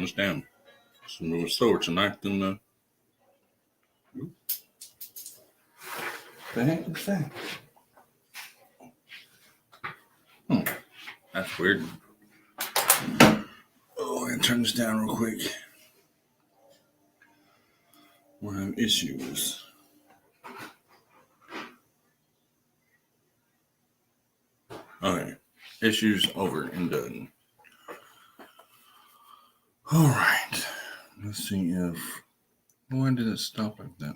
turn this down. It's a little slower tonight than the heck is that? That's weird. Oh, I'm gonna turn this down real quick. We'll have issues. Okay. Issues over and done. All right. Let's see if... Why did it stop like that?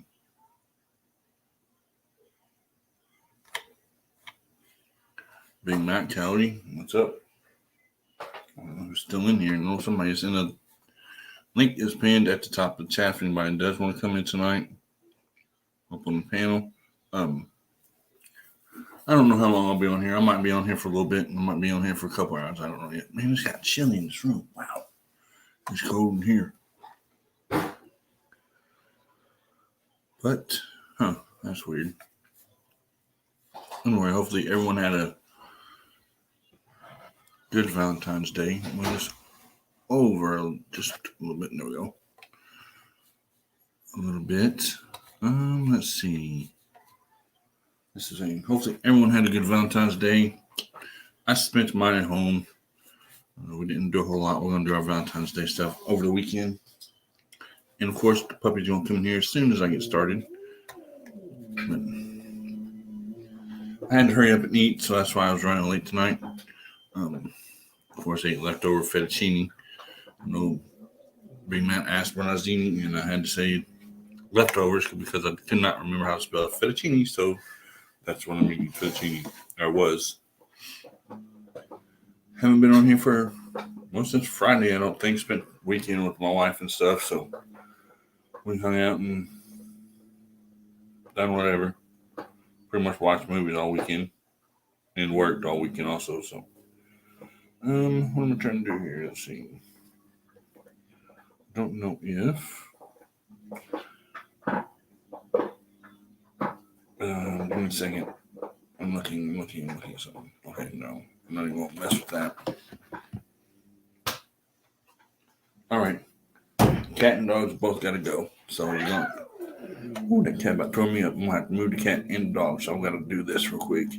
Big Mac Cowley, what's up? I'm still in here. No, somebody's in a... Link is pinned at the top of the chat if anybody does want to come in tonight. Up on the panel. I don't know how long I'll be on here. I might be on here for a little bit. I might be on here for a couple hours. I don't know yet. Man, it's got chilly in this room. Wow. It's cold in here. But, that's weird. Anyway, hopefully everyone had a good Valentine's Day. Well, it's over just a little bit. There we go. A little bit. Let's see. This is saying, hopefully everyone had a good Valentine's Day. I spent mine at home. We didn't do a whole lot. We're going to do our Valentine's Day stuff over the weekend. And of course, the puppy's going to come in here as soon as I get started. But I had to hurry up and eat, so that's why I was running late tonight. Of course, I ate leftover fettuccine. No, Big Matt asked when I was eating, and I had to say leftovers because I could not remember how to spell fettuccine, so that's what I'm eating fettuccine, or was. Haven't been on here for, since Friday, I don't think. Spent weekend with my wife and stuff, so we hung out and done whatever. Pretty much watched movies all weekend and worked all weekend also, so. What am I trying to do here? Let's see. Don't know if. Give me a second. I'm looking at something. Okay, no. I'm not even going to mess with that. All right. Cat and dogs both got to go. So we're going to... Ooh, that cat about tore me up. I'm going to have to move the cat and the dog. So I've got to do this real quick.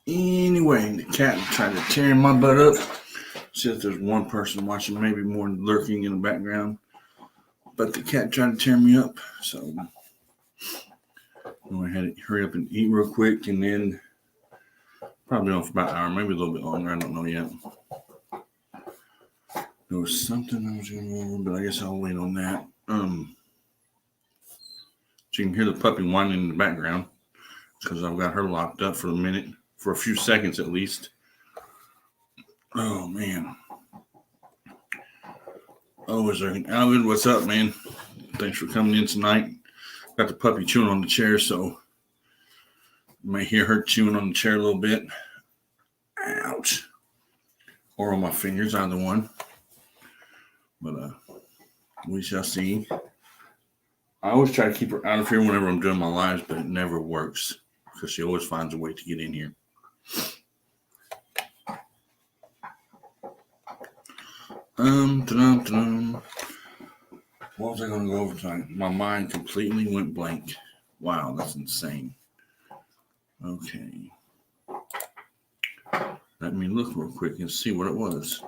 Anyway, the cat tried to tear my butt up. See if there's one person watching, maybe more lurking in the background. But the cat tried to tear me up, so I had to hurry up and eat real quick, and then probably on for about an hour, maybe a little bit longer. I don't know yet. There was something I was going to go over, but I guess I'll wait on that. So you can hear the puppy whining in the background because I've got her locked up for a minute, for a few seconds at least. Oh, man. Oh, is there Alvin? What's up, man? Thanks for coming in tonight. Got the puppy chewing on the chair, so you may hear her chewing on the chair a little bit. Ouch. Or on my fingers, either one. But we shall see. I always try to keep her out of here whenever I'm doing my lives, but it never works because she always finds a way to get in here. What was I going to go over tonight? My mind completely went blank. Wow, that's insane. Okay. Let me look real quick and see what it was.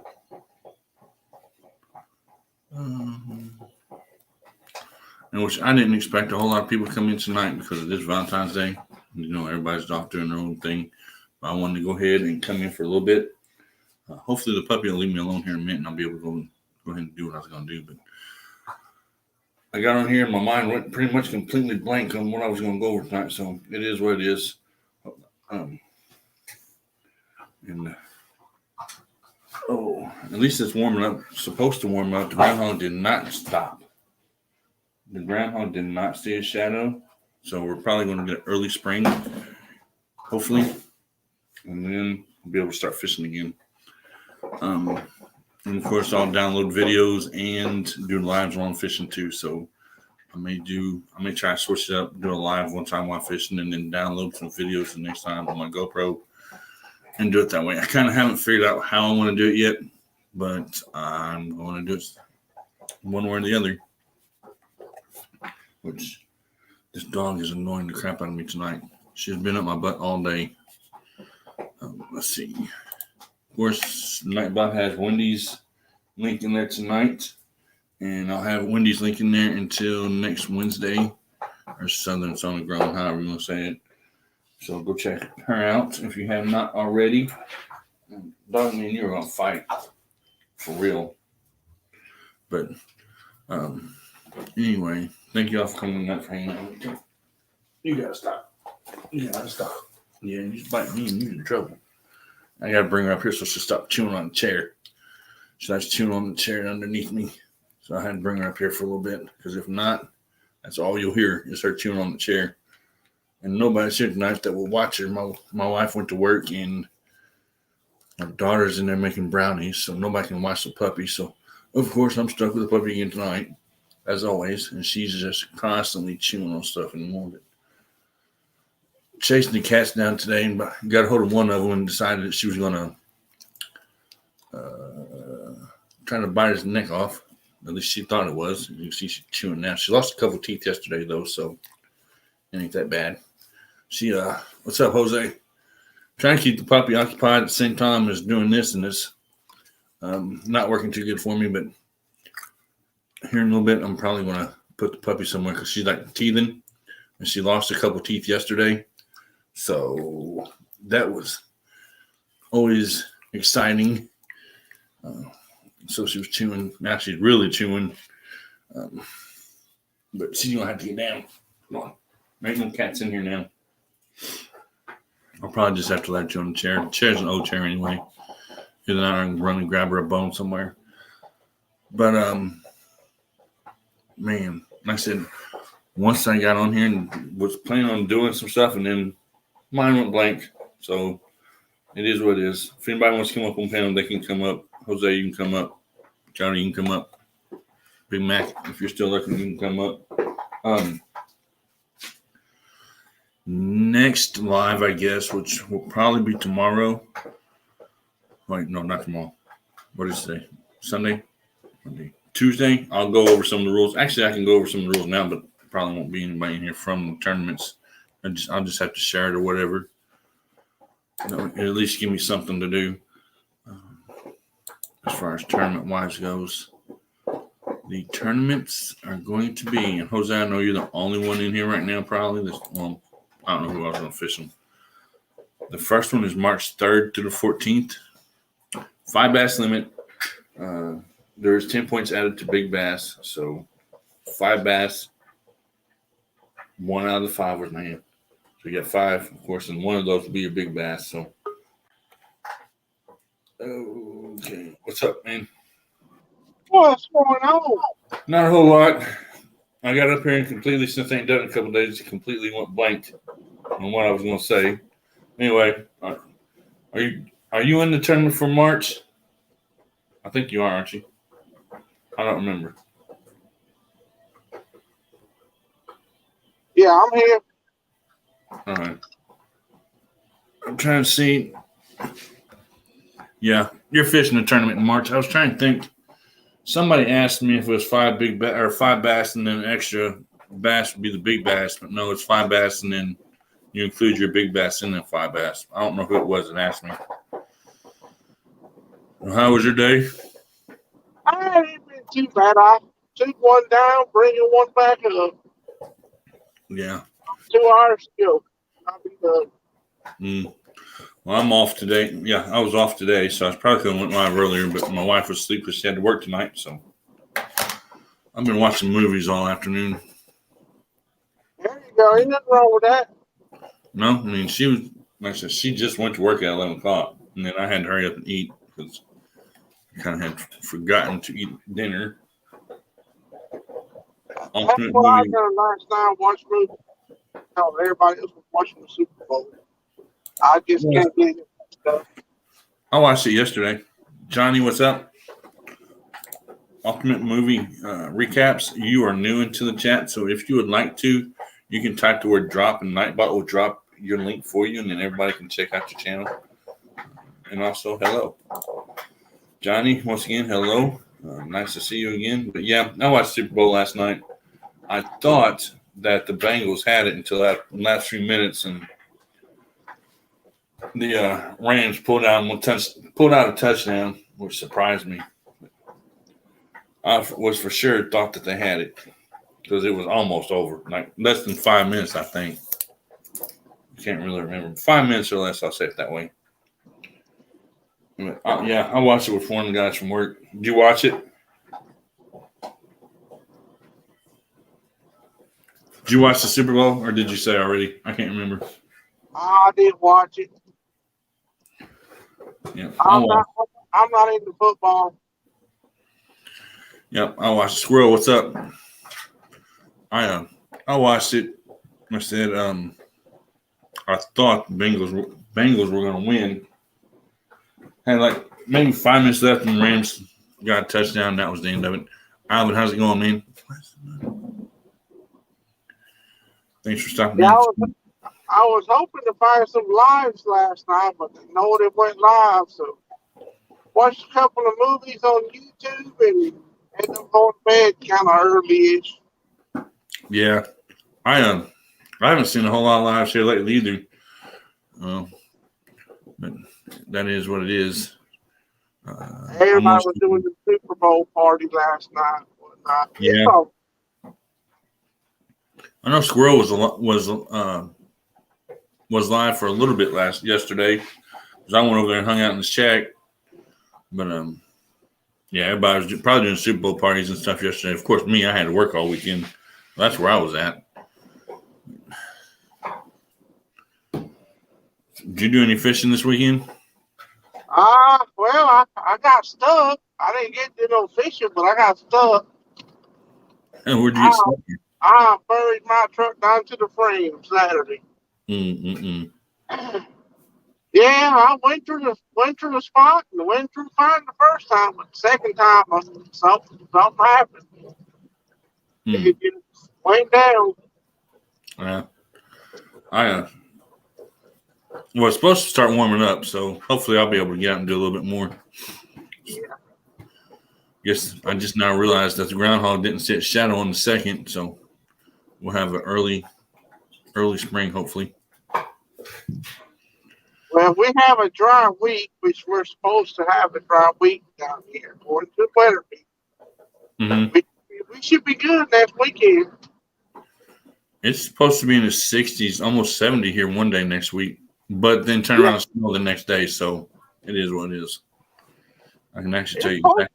Which I didn't expect a whole lot of people to come in tonight because it is Valentine's Day. You know, everybody's off doing their own thing. But I wanted to go ahead and come in for a little bit. Hopefully the puppy will leave me alone here in a minute and I'll be able to go ahead and do what I was going to do. But I got on here and my mind went pretty much completely blank on what I was going to go over tonight. So it is what it is. And at least it's warming up. It's supposed to warm up. The groundhog did not stop. The groundhog did not see a shadow. So we're probably going to get early spring, hopefully. And then we'll be able to start fishing again. And of course, I'll download videos and do lives while I'm fishing too. So I may try to switch it up, do a live one time while fishing, and then download some videos the next time on my GoPro and do it that way. I kind of haven't figured out how I want to do it yet, but I'm going to do it one way or the other. Which this dog is annoying the crap out of me tonight. She's been up my butt all day. Let's see. Of course, Nightbot has Wendy's link in there tonight. And I'll have Wendy's link in there until next Wednesday. Or Southern Son of Grown, however you want to say it. So go check her out if you have not already. Dog, me and you are going to fight. For real. But, anyway, thank you all for coming tonight for hanging out with me. You got to stop. You got to stop. Yeah, you just bite me and you're in trouble. I got to bring her up here so she'll stop chewing on the chair. She likes chewing on the chair underneath me. So I had to bring her up here for a little bit. Because if not, that's all you'll hear is her chewing on the chair. And nobody's here tonight that will watch her. My wife went to work and my daughter's in there making brownies. So nobody can watch the puppy. So, of course, I'm stuck with the puppy again tonight. As always. And she's just constantly chewing on stuff and wanted it. Chasing the cats down today and got a hold of one of them and decided that she was going to try to bite his neck off. At least she thought it was. You can see she's chewing now. She lost a couple teeth yesterday, though, so it ain't that bad. She, what's up, Jose? Trying to keep the puppy occupied at the same time as doing this and this. Not working too good for me, but here in a little bit, I'm probably going to put the puppy somewhere because she's like teething, and she lost a couple teeth yesterday. So that was always exciting. So she was chewing. Now she's really chewing. But she's going to have to get down. Come on. There ain't no cats in here now. I'll probably just have to let her chew on the chair. The chair's an old chair anyway. Either that or I can run and grab her a bone somewhere. But, man, like I said, once I got on here and was planning on doing some stuff, and then mine went blank. So it is what it is. If anybody wants to come up on panel, they can come up. Jose, you can come up. Johnny, you can come up. Big Mac, if you're still looking, you can come up. Next live, I guess, which will probably be tomorrow. Wait, no, not tomorrow. What is today? Sunday? Monday. Tuesday, I'll go over some of the rules. Actually, I can go over some of the rules now, but probably won't be anybody in here from the tournaments. I'll just have to share it or whatever. It'll at least give me something to do. As far as tournament-wise goes, the tournaments are going to be, and Jose, I know you're the only one in here right now, probably. Well, I don't know who else is going to fish them. The first one is March 3rd to the 14th. 5 bass limit. There's 10 points added to big bass. So 5 bass. 1 out of the 5 was my hand. So you got 5, of course, and one of those will be your big bass. So, okay. What's up, man? What's going on? Not a whole lot. I got up here and completely, since I ain't done it in a couple of days, completely went blank on what I was going to say. Anyway, are you in the tournament for March? I think you are, aren't you? I don't remember. Yeah, I'm here. All right. I'm trying to see. Yeah, you're fishing a tournament in March. I was trying to think. Somebody asked me if it was 5 bass and then an extra bass would be the big bass, but no, it's 5 bass and then you include your big bass in that 5 bass. I don't know who it was that asked me. Well, how was your day? I ain't been too bad. I took one down, bringing one back up. Yeah. 2 hours ago. I'll be done. Well, I'm off today. Yeah, I was off today, so I probably could have went live earlier, but my wife was asleep because she had to work tonight, so I've been watching movies all afternoon. There you go. Ain't nothing wrong with that. No, I mean, she was, like I said, she just went to work at 11 o'clock. And then I had to hurry up and eat because I kind of had forgotten to eat dinner. That's Ultimate what I movie. done last night. Watch movies. Everybody else was watching the Super Bowl. I just Yeah. can't get into that stuff. I watched it yesterday. Johnny, what's up? Ultimate movie recaps. You are new into the chat, so if you would like to, you can type the word drop, and Nightbot will drop your link for you, and then everybody can check out your channel. And also, hello. Johnny, once again, hello. Nice to see you again. But yeah, I watched Super Bowl last night. I thought that the Bengals had it until that last few minutes, and the Rams pulled out a touchdown, which surprised me. I was for sure thought that they had it because it was almost over, like less than 5 minutes, I think. Can't really remember. 5 minutes or less, I'll say it that way. But, yeah, I watched it with one of the guys from work. Did you watch it? Did you watch the Super Bowl, or did you say already? I can't remember. I didn't watch it. Yeah, I'm not into football. Yep, I watched. Squirrel, what's up? I watched it. I said I thought the Bengals were going to win. Had like maybe 5 minutes left, and the Rams got a touchdown. That was the end of it. Alvin, how's it going, man? Thanks for stopping Yeah, in. I was hoping to find some lives last night, but no, they went live. So watched a couple of movies on YouTube and ended up going to bed kind of early-ish. Yeah, I haven't seen a whole lot of lives here lately either. But that is what it is. Everybody was doing the Super Bowl party last night. Yeah, I know Squirrel was live for a little bit yesterday because I went over there and hung out in the shack. But yeah, everybody was probably doing Super Bowl parties and stuff yesterday. Of course, me, I had to work all weekend. That's where I was at. Did you do any fishing this weekend? Well, I got stuck. I didn't get to no fishing, but I got stuck. And where'd you get stuck? I buried my truck down to the frame Saturday. Yeah, I went through the spot and went through fine the first time, but the second time something happened. It just went down. I well, it's supposed to start warming up, so hopefully I'll be able to get out and do a little bit more. Yeah. Guess I just now realized that the groundhog didn't sit shadow on the second, so we'll have an early spring, hopefully. Well, we have a dry week, which we're supposed to have a dry week down here, according to the weather people. We should be good next weekend. It's supposed to be in the 60s, almost 70 here one day next week, but then turn around and snow the next day, so it is what it is. I can actually tell you that.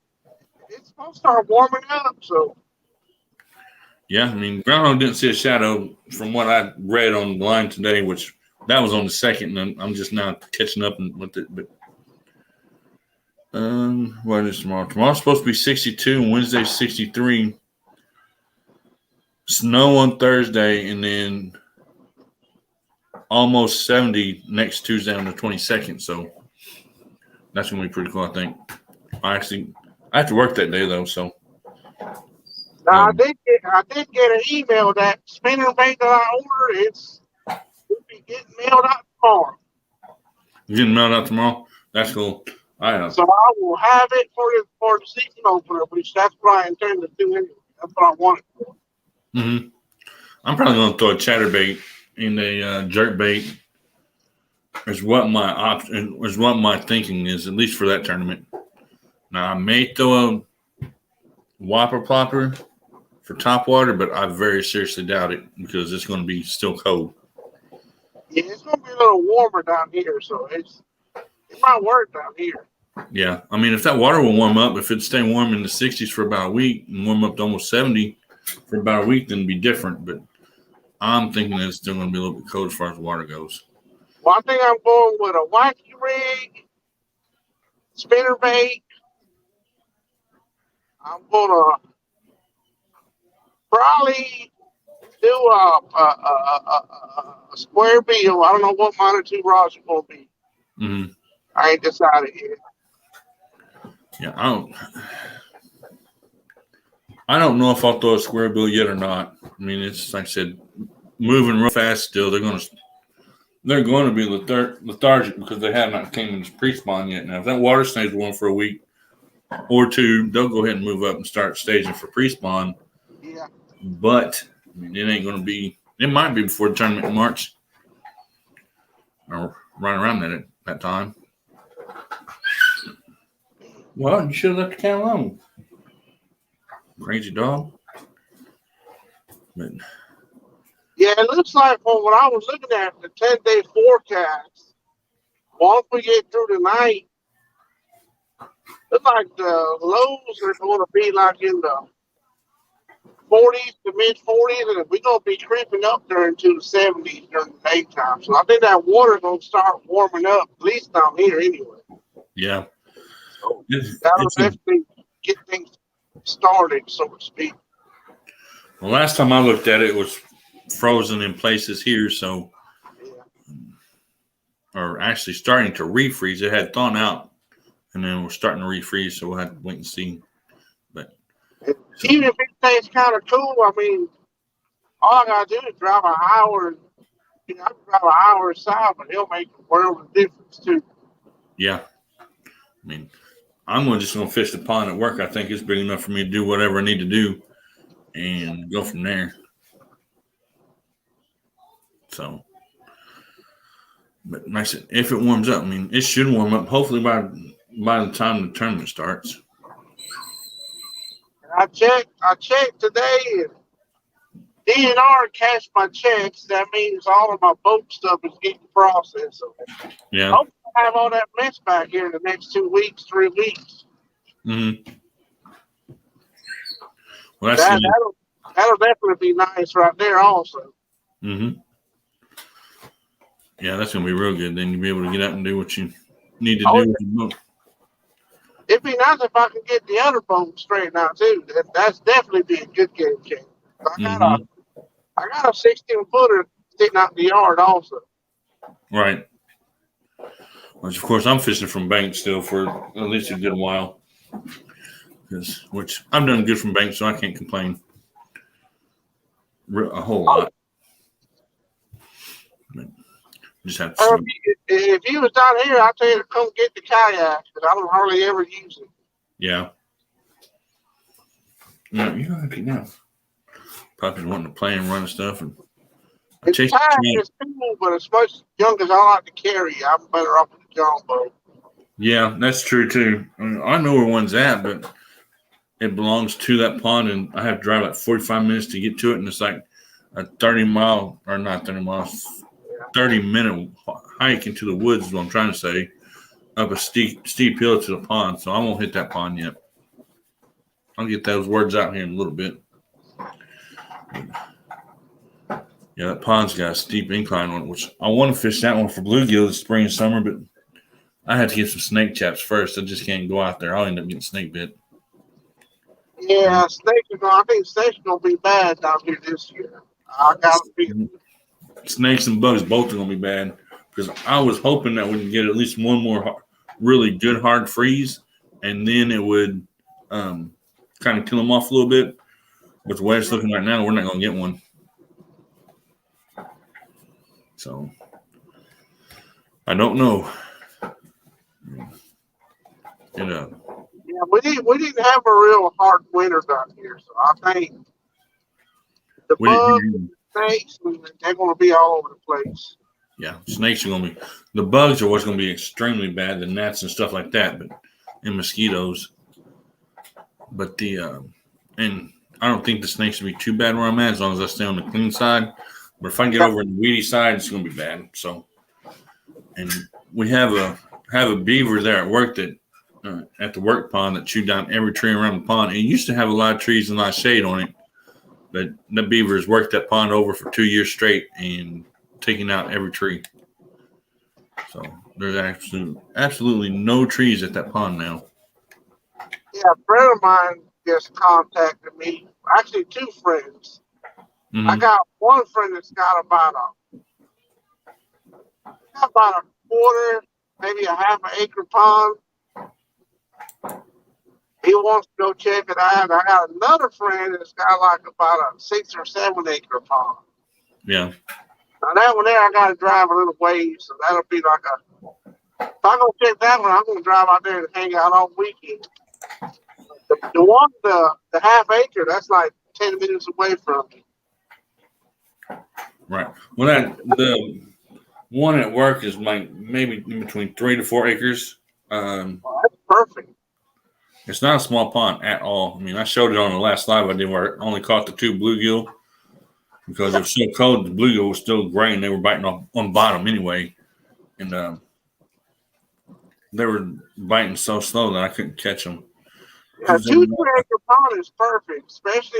It's supposed to start warming up, so. Yeah, I mean, groundhog didn't see a shadow from what I read on the line today, which that was on the second, and I'm just now catching up with it. But what is tomorrow? Tomorrow's supposed to be 62, and Wednesday's 63. Snow on Thursday, and then almost 70 next Tuesday on the 22nd. So that's gonna be pretty cool, I think. I have to work that day though, so. Now, I did get an email that spinner bait that I ordered will be getting mailed out tomorrow. You getting mailed out tomorrow? That's cool. So I will have it for the season opener, which that's what I intend to do anyway. That's what I wanted for. I'm probably going to throw a chatterbait in a jerk bait. Is what my thinking is, at least for that tournament. Now I may throw a whopper plopper for top water, but I very seriously doubt it because it's going to be still cold. Yeah, it's going to be a little warmer down here, so it might work down here. Yeah, I mean, if that water will warm up, if it stay warm in the 60s for about a week and warm up to almost 70 for about a week, then it'd be different. But I'm thinking that it's still going to be a little bit cold as far as water goes. Well, I think I'm going with a wacky rig spinnerbait. I'm gonna probably do a square bill. I don't know what mine or two rods are gonna be. Mm-hmm. I ain't decided yet. Yeah, I don't know if I'll throw a square bill yet or not. I mean, it's like I said, moving real fast still. They're going to be lethargic because they have not came into pre-spawn yet. Now, if that water stays warm for a week or two, they'll go ahead and move up and start staging for pre-spawn. Yeah. But I mean, it ain't going to be. It might be before the tournament in March or right around that time. Well, you should have left the cat alone. Crazy dog. But Yeah, it looks like from what I was looking at the 10-day forecast, once we get through the night, looks like the lows are going to be like in the 40s to mid 40s, and we're going to be creeping up there into the 70s during the daytime. So I think that water's going to start warming up, at least down here anyway. yeah, So that'll definitely get things started, so to speak. the last time I looked at it, it was frozen in places here, so or actually starting to refreeze. It had thawed out, and then we're starting to refreeze, so we'll have to wait and see. But even if it stays kind of cool, I mean, all I gotta do is drive an hour. I can drive an hour south, but he'll make a world of difference too. yeah, I mean, I'm just gonna fish the pond at work. I think it's big enough for me to do whatever I need to do, and go from there. So, but like I said, if it warms up, I mean, it should warm up. Hopefully by the time the tournament starts. And I checked today, and DNR cashed my checks. That means all of my boat stuff is getting processed. So Yeah. hopefully I have all that mess back here in the next 2 weeks, 3 weeks. Mm-hmm. Well, That'll definitely be nice right there also. Mm-hmm. Yeah, that's gonna be real good. Then you'll be able to get out and do what you need to do with your boat. It'd be nice if I could get the other boat straightened out too. That's definitely be a good game changer. I got a 16-footer sitting out in the yard also. Right. Which of course I'm fishing from bank still for at least a good while. Which I've done good from bank, so I can't complain a whole lot. But just have to. If you was down here, I'd tell you to come get the kayak, but I don't hardly ever use it. Yeah. No, you're happy now. Probably wanting to play and run and stuff. And it's cool, but as much young as I like to carry, I'm better off with the John boat. Yeah, that's true too. I know where one's at, but it belongs to that pond, and I have to drive like 45 minutes to get to it, and it's like a 30-minute hike into the woods is what I'm trying to say, up a steep hill to the pond. So I won't hit that pond yet. I'll get those words out here in a little bit. Yeah, that pond's got a steep incline on it, which I want to fish that one for bluegill this spring and summer, but I have to get some snake chaps first. I just can't go out there. I'll end up getting snake bit. Yeah, I think snakes are gonna be bad down here this year. I gotta be. Snakes and bugs both are gonna be bad because I was hoping that we can get at least one more really good hard freeze, and then it would kind of kill them off a little bit. But the way it's looking right now, we're not gonna get one. So I don't know. Yeah, we didn't have a real hard winter down here, so I think the bugs, snakes, they're going to be all over the place. Yeah, snakes are going to be. The bugs are what's going to be extremely bad. The gnats and stuff like that, and mosquitoes. But and I don't think the snakes will be too bad where I'm at as long as I stay on the clean side. But if I get over the weedy side, it's going to be bad. So, and we have a beaver there at work that at the work pond that chewed down every tree around the pond. It used to have a lot of trees and a lot of shade on it, but the beaver has worked that pond over for 2 years straight and taking out every tree. So There's absolutely no trees at that pond now. Yeah, a friend of mine just contacted me. Actually, two friends. I Mm-hmm. got one friend that's got about a quarter, maybe a half an acre pond. He wants to go check it out. I got another friend that's got like about a 6 or 7 acre pond. Yeah. Now that one there, I got to drive a little ways, so that'll be like if I go check that one, I'm gonna drive out there and hang out all weekend. The one, the half acre, that's like 10 minutes away from me. Right. Well, the one at work is like maybe in between 3 to 4 acres. Well, that's perfect. It's not a small pond at all. I mean, I showed it on the last live I did where I only caught the 2 bluegill because it was so cold. The bluegill was still gray and they were biting off on bottom anyway, and they were biting so slow that I couldn't catch them. Yeah, 2 3 acre pond is perfect, especially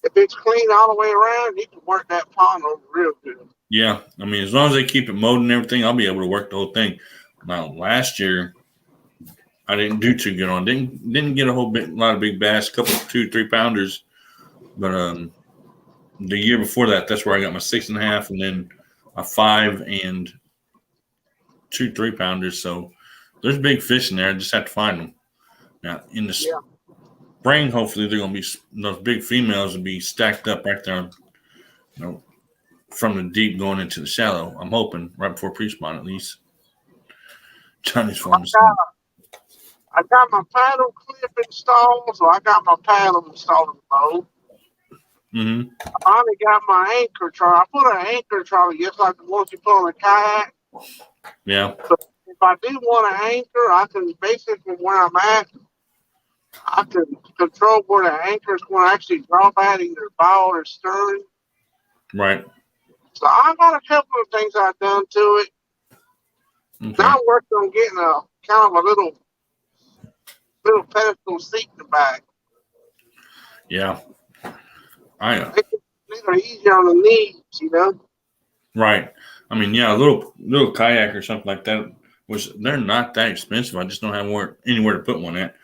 if it's clean all the way around. You can work that pond over real good. Yeah, I mean, as long as they keep it mowed and everything, I'll be able to work the whole thing. Now, last year I didn't do too good on. Didn't get a lot of big bass, a couple 2 3 pounders, but the year before that, that's where I got my 6.5, and then a 5 and 2 3 pounders. So there's big fish in there. I just have to find them. Now in the Yeah. spring, hopefully they're gonna be those big females will be stacked up right there, from the deep going into the shallow. I'm hoping right before pre-spawn at least. Johnny's falling asleep. I got my paddle clip installed, so I got my paddle installed in the boat. Mm-hmm. I finally got my anchor trolley. I put an anchor trolley just like the ones you put on a kayak. Yeah. So if I do want an anchor, I can basically from where I'm at, I can control where the anchor is going to actually drop at either bow or stern. Right. So I got a couple of things I've done to it. Okay. Now I'm working on getting a kind of a little pedestal seat in the back. Yeah. Make it a little easier on the knees, Right. I mean, yeah, a little kayak or something like that. They're not that expensive. I just don't have anywhere to put one at.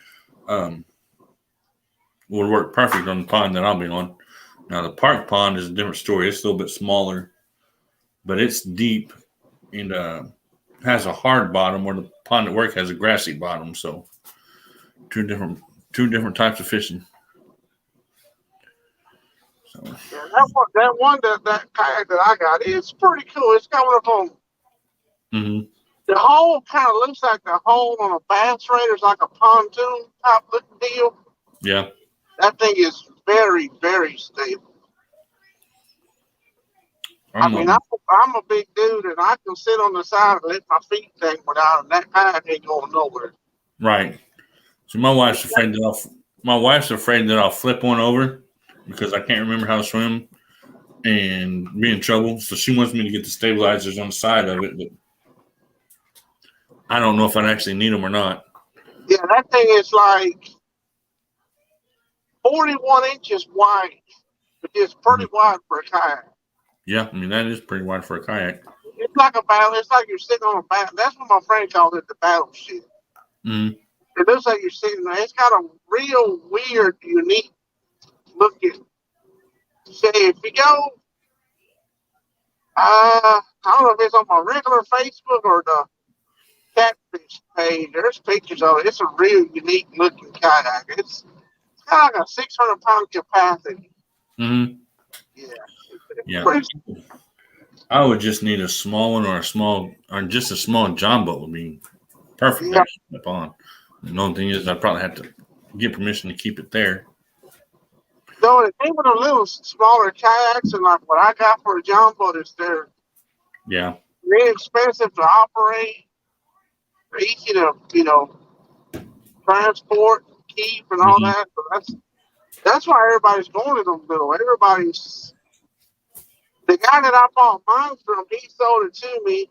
Would work perfect on the pond that I'll be on. Now the park pond is a different story. It's a little bit smaller, but it's deep and has a hard bottom, where the pond at work has a grassy bottom. So two different types of fishing. So yeah, that kayak that I got, it's pretty cool. It's coming up on mm-hmm. the hole. Kind of looks like the hole on a bass raider. It's like a pontoon type looking deal. Yeah. That thing is very, very stable. I'm a big dude, and I can sit on the side and let my feet dangle down, and that kayak ain't going nowhere. Right. So my wife's afraid that I'll flip one over because I can't remember how to swim and be in trouble. So she wants me to get the stabilizers on the side of it, but I don't know if I'd actually need them or not. Yeah, that thing is like 41 inches wide, which is pretty wide for a kayak. Yeah, I mean, that is pretty wide for a kayak. It's like a battle. It's like you're sitting on a battle. That's what my friend called it, the battleship. Mm-hmm. It looks like you're sitting there. It's got a real weird, unique looking. Say, if you go, I don't know if it's on my regular Facebook or the catfish page. There's pictures of it. It's a real unique looking kayak. It's got like a 600-pound capacity. Mm-hmm. Yeah. I would just need a small one or just a small John boat would be perfect Yeah. in the pond. The only thing is I'd probably have to get permission to keep it there. So the thing with a little smaller kayaks and like what I got for a John boat is they're inexpensive to operate. They're easy to, transport, keep, and all that. So that's why everybody's going to them little. The guy that I bought mine from, he sold it to me.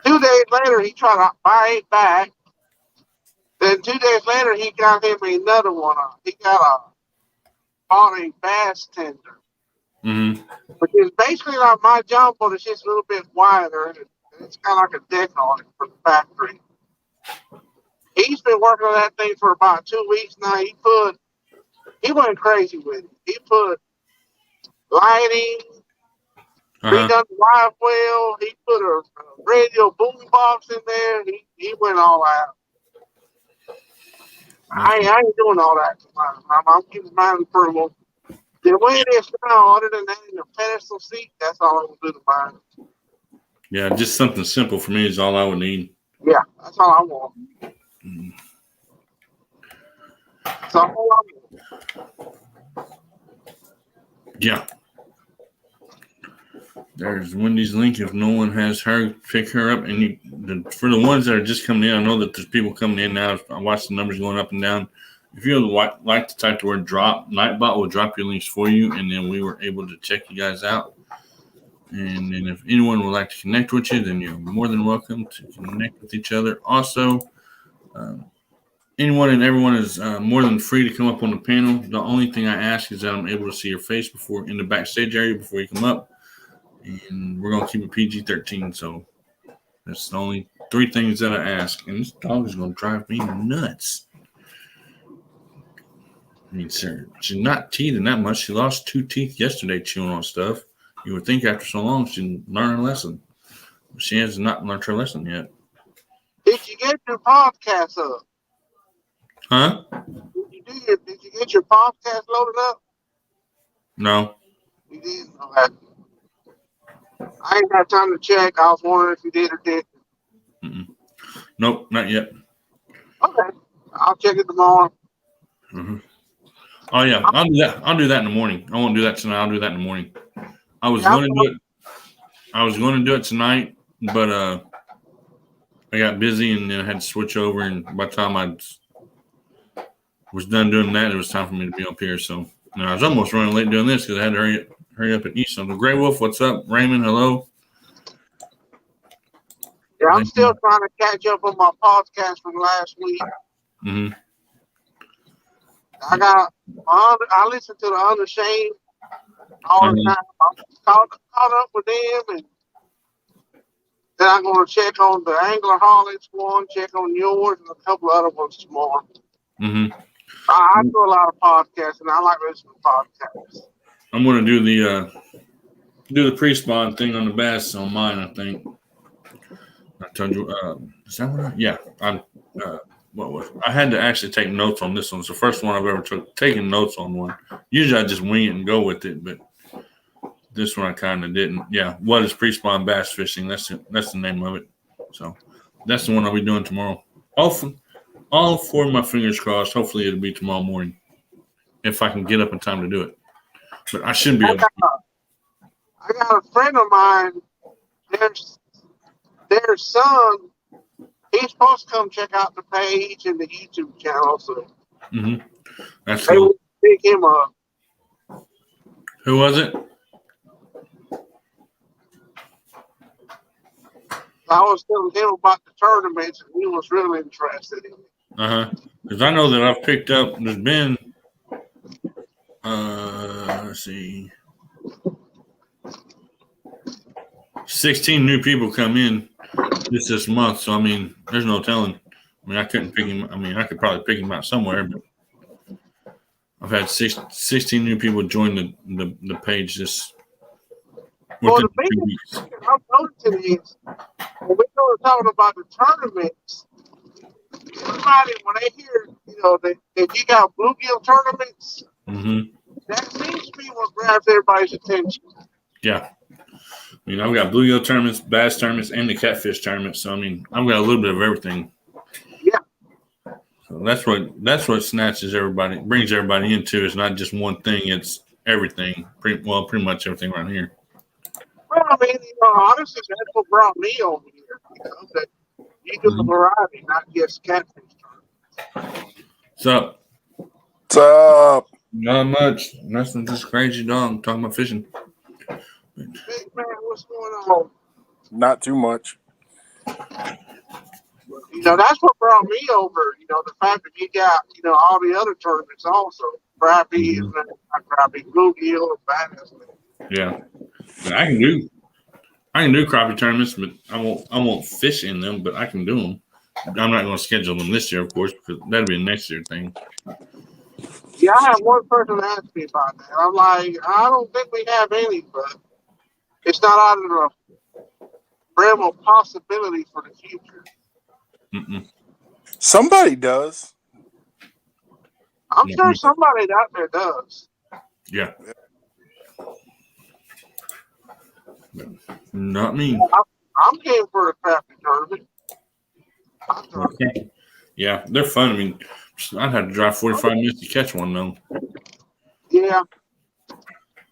2 days later, he tried to buy it back. Then 2 days later, he got him another one. He bought a bass tender. Mm-hmm. Which is basically like my John boat. It's just a little bit wider. And it's kind of like a deck on it for the factory. He's been working on that thing for about 2 weeks now. He went crazy with it. He put lighting, redone the live well. He put a radio boom box in there. He went all out. I ain't doing all that. I'm keeping mine approval. The way it is now, other than having a pedestal seat, that's all I'm gonna do to mine. Yeah, just something simple for me is all I would need. Yeah, that's all I want. That's all I want. Yeah. There's Wendy's link. If no one has her, pick her up. And for the ones that are just coming in, I know that there's people coming in now. I watch the numbers going up and down. If you would like to type the word drop, Nightbot will drop your links for you, and then we were able to check you guys out. And then if anyone would like to connect with you, then you're more than welcome to connect with each other. Also, anyone and everyone is more than free to come up on the panel. The only thing I ask is that I'm able to see your face before in the backstage area before you come up. And we're going to keep it PG-13, so that's the only 3 things that I ask. And this dog is going to drive me nuts. I mean, sir, she's not teething that much. She lost 2 teeth yesterday chewing on stuff. You would think after so long she'd learn her lesson. But she has not learned her lesson yet. Did you get your podcast up? Huh? Did you get your podcast loaded up? No. You didn't? Okay. I ain't got time to check. I was wondering if you did or didn't. Nope, not yet. Okay. I'll check it tomorrow. Mm-hmm. Oh, yeah. I'll do that. I'll do that in the morning. I won't do that tonight. I'll do that in the morning. I was going to do it. I was going to do it tonight, but I got busy and then I had to switch over. And by the time I was done doing that, it was time for me to be up here. So I was almost running late doing this because I had to hurry up and eat something. Gray Wolf, what's up? Raymond, hello. Yeah, I'm still trying to catch up on my podcast from last week. Mm-hmm. I listened to the Unashamed all the time. I'm caught up with them, and then I'm going to check on the Anglerholics one, check on yours, and a couple of other ones tomorrow. Mm-hmm. I do a lot of podcasts, and I like listening to podcasts. I'm going to do the pre-spawn thing on the bass on mine, I think. I told you, is that what yeah. I had to actually take notes on this one. It's the first one I've ever taken notes on one. Usually I just wing it and go with it, but this one I kind of didn't. Yeah, what is pre-spawn bass fishing? That's the name of it. So that's the one I'll be doing tomorrow. All 4 of my fingers crossed. Hopefully it'll be tomorrow morning if I can get up in time to do it. But I should be able to. I got a friend of mine. Their son, he's supposed to come check out the page and the YouTube channel. So That's they cool. will pick him up. Who was it? I was telling him about the tournaments, and he was really interested in it. Because I know that I've picked up. There's been, let's see, 16 new people come in this month. So I mean, there's no telling. I mean, I couldn't pick him. I mean, I could probably pick him out somewhere, but I've had 16 new people join the page this. Well, the biggest thing I'm noticing is when we go talking about the tournaments, everybody when they hear that you got bluegill tournaments, that seems to be what grabs everybody's attention. Yeah. I mean, I've got bluegill tournaments, bass tournaments, and the catfish tournaments. So I mean, I've got a little bit of everything. Yeah. So that's what snatches everybody, brings everybody into. It's not just one thing; it's everything. Pretty much everything right here. Well, I mean, honestly, that's what brought me over here. That you do the variety, not just catfish tournaments. What's up? What's up? Not much. Nothing. Just crazy dog talking about fishing. Big man, what's going on? Not too much. That's what brought me over. The fact that you got, all the other tournaments also. Crappie, crappie, bluegill, bass. Yeah. I can do crappie tournaments, but I won't fish in them. But I can do them. I'm not going to schedule them this year, of course, because that'll be a next year thing. Yeah, I have one person ask me about that. I'm like, I don't think we have any, but it's not out of the realm of possibility for the future. Mm-mm. Somebody does. I'm sure Mhm. somebody out there does. Yeah, not me. I'm game for a crafty tournament. Okay. Yeah, they're fun. I mean, I'd have to drive 45 minutes to catch one, though. Yeah,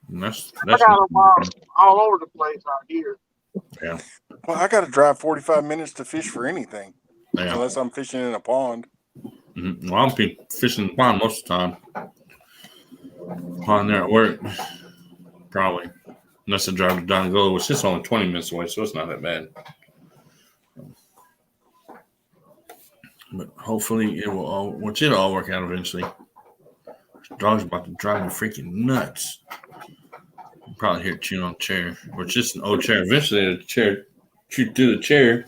And that's I got them nothing. all over the place out here. Yeah, Well, I got to drive 45 minutes to fish for anything, yeah. unless I'm fishing in a pond. Mm-hmm. Well, I'll be fishing the pond most of the time. Pond there at work, probably. Unless I drive down to go, which is only 20 minutes away, so it's not that bad. But hopefully it'll all work out eventually. Dog's about to drive me freaking nuts. You probably hear it chewing on a chair, or it's just an old chair. Eventually, the chair chew through the chair,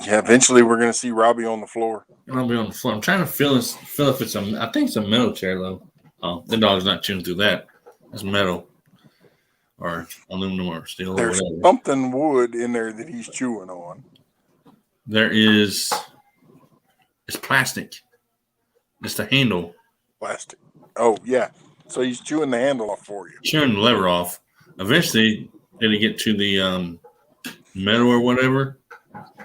Yeah, eventually we're going to see Robbie on the floor. and I'll be on the floor. I'm trying to feel if it's a. I think it's a metal chair though. Oh, the dog's not chewing through that. It's metal or aluminum or steel or There's whatever. something wood in there that he's chewing on. There is. It's plastic. It's the handle. Plastic. Oh, yeah. So he's chewing the handle off for you. Chewing the lever off. Eventually, it'll get to the metal or whatever,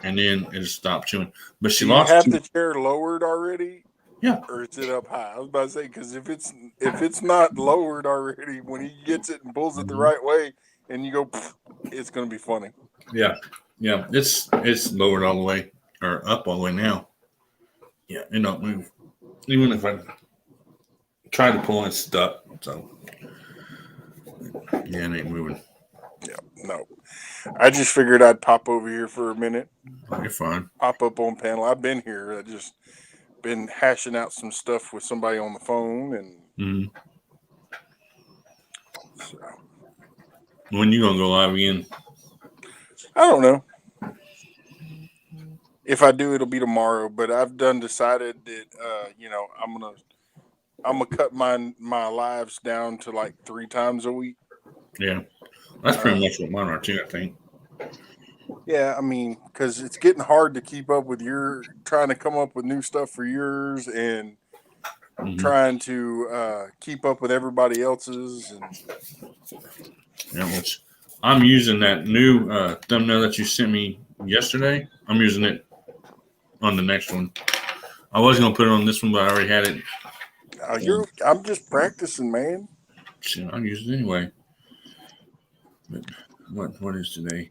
and then it'll stop chewing. But she Do you lost. have the chair lowered already? Yeah. Or is it up high? I was about to say, because if it's not lowered already, when he gets it and pulls it the right way, and you go, it's going to be funny. Yeah. Yeah. It's lowered all the way or up all the way now. Yeah, it don't move. Even if I try to pull, it's stuck. So yeah, it ain't moving. Yeah, no. I just figured I'd pop over here for a minute. You're fine. Pop up on panel. I've been here. I just been hashing out some stuff with somebody on the phone, and Mm-hmm. so, When you gonna go live again? I don't know. If I do, it'll be tomorrow. But I've decided that I'm gonna cut my lives down to like 3 times a week. Yeah, that's pretty much what mine are too. I think. Yeah, I mean, because it's getting hard to keep up with trying to come up with new stuff for yours and trying to keep up with everybody else's. And Yeah, which I'm using that new thumbnail that you sent me yesterday. I'm using it on the next one. I was gonna put it on this one, but I already had it. I'm just practicing, man. Shit, I'll use it anyway. But what is today?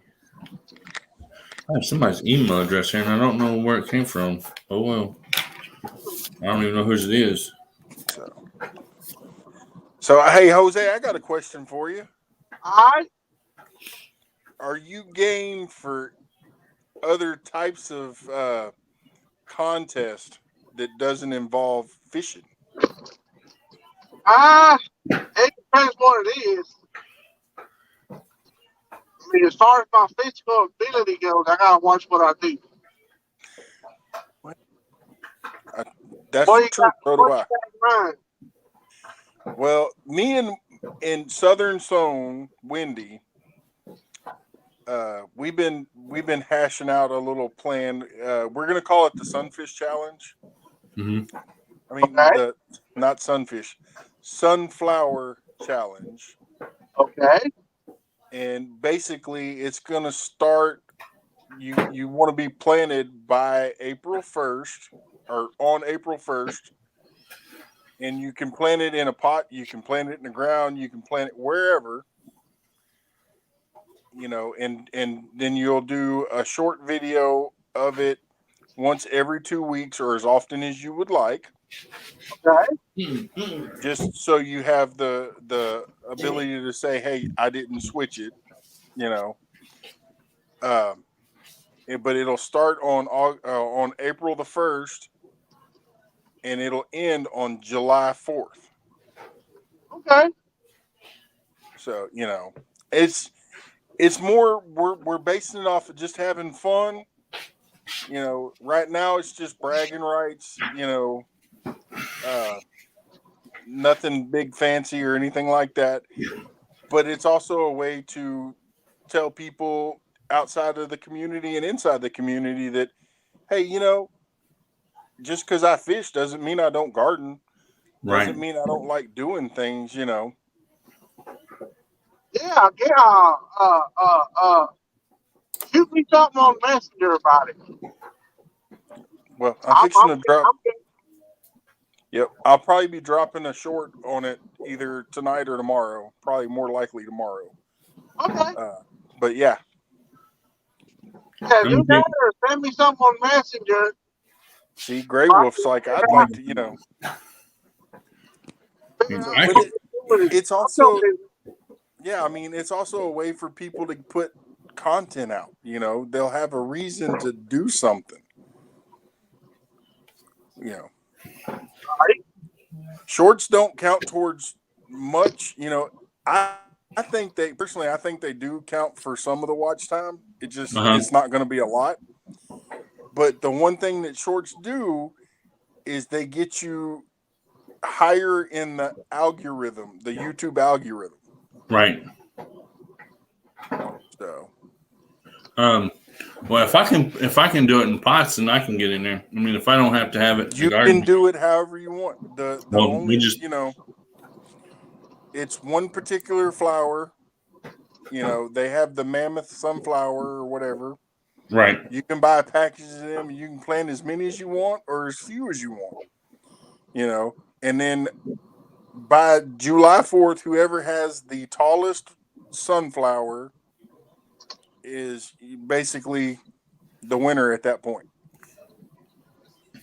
I have somebody's email address here, and I don't know where it came from. Oh well, I don't even know whose it is. So hey, Jose, I got a question for you. All right. Are you game for other types of contest that doesn't involve fishing? It depends what it is. I mean, as far as my physical ability goes, I gotta watch what I do. That's What true. So do I. Right. Well, me and Southern Zone, Wendy, we've been hashing out a little plan. We're gonna call it the Sunfish Challenge. Mm-hmm. I mean, not sunfish, sunflower challenge. Okay. And basically, it's gonna start. You want to be planted by April 1st or on April 1st. And you can plant it in a pot, you can plant it in the ground, you can plant it wherever, and then you'll do a short video of it once every 2 weeks or as often as you would like. Okay. Just so you have the ability to say, hey, I didn't switch it, but it'll start on April the 1st and it'll end on July 4th. Okay. So, it's it's more we're basing it off of just having fun. You know, right now it's just bragging rights. You know, nothing big fancy or anything like that. But it's also a way to tell people outside of the community and inside the community that, hey, you know, just because I fish doesn't mean I don't garden. Right. Doesn't mean I don't like doing things. You know. Yeah, yeah. Shoot me something on Messenger about it. Well, I'm fixing to drop. I'm Yep, I'll probably be dropping a short on it either tonight or tomorrow. Probably more likely tomorrow. okay. But yeah, Yeah, do Okay. that or send me something on Messenger. see, Gray Wolf's like, I'd like to, you know, Figure out I but what can, we're doing. it's I'm so also, busy. yeah, I mean, it's also a way for people to put content out. You know, they'll have a reason to do something. You know, Right? shorts don't count towards much. You know, I think they personally, I think they do count for some of the watch time. It just, uh-huh. it's not going to be a lot. But the one thing that shorts do is they get you higher in the algorithm, the YouTube algorithm. Right. So Um, well, if I can do it in pots, then I can get in there. I mean, if I don't have to have it in the you can garden, do it however you want. The well, we only, just you know, it's one particular flower. You know, they have the mammoth sunflower or whatever. right. You can buy packages of them. You can plant as many as you want or as few as you want. You know, and then by July 4th, whoever has the tallest sunflower is basically the winner at that point.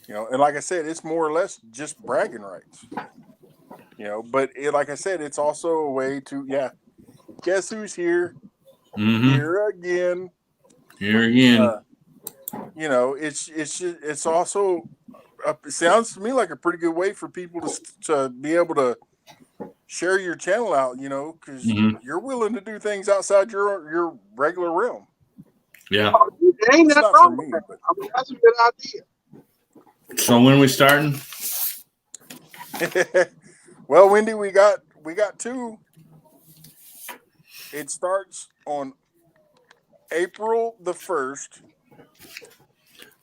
You know, and like I said, it's more or less just bragging rights. You know, but like I said, it's also a way to, yeah, guess who's here? Mm-hmm. Here again. Here again. Uh, you know, it's also it sounds to me like a pretty good way for people to be able to share your channel out. You know, because Mm-hmm. you're willing to do things outside your regular realm. Yeah. It ain't It's nothing not for wrong with me, that. but I mean, that's a good idea. So when are we starting? well, Wendy, we got two. It starts on April the 1st.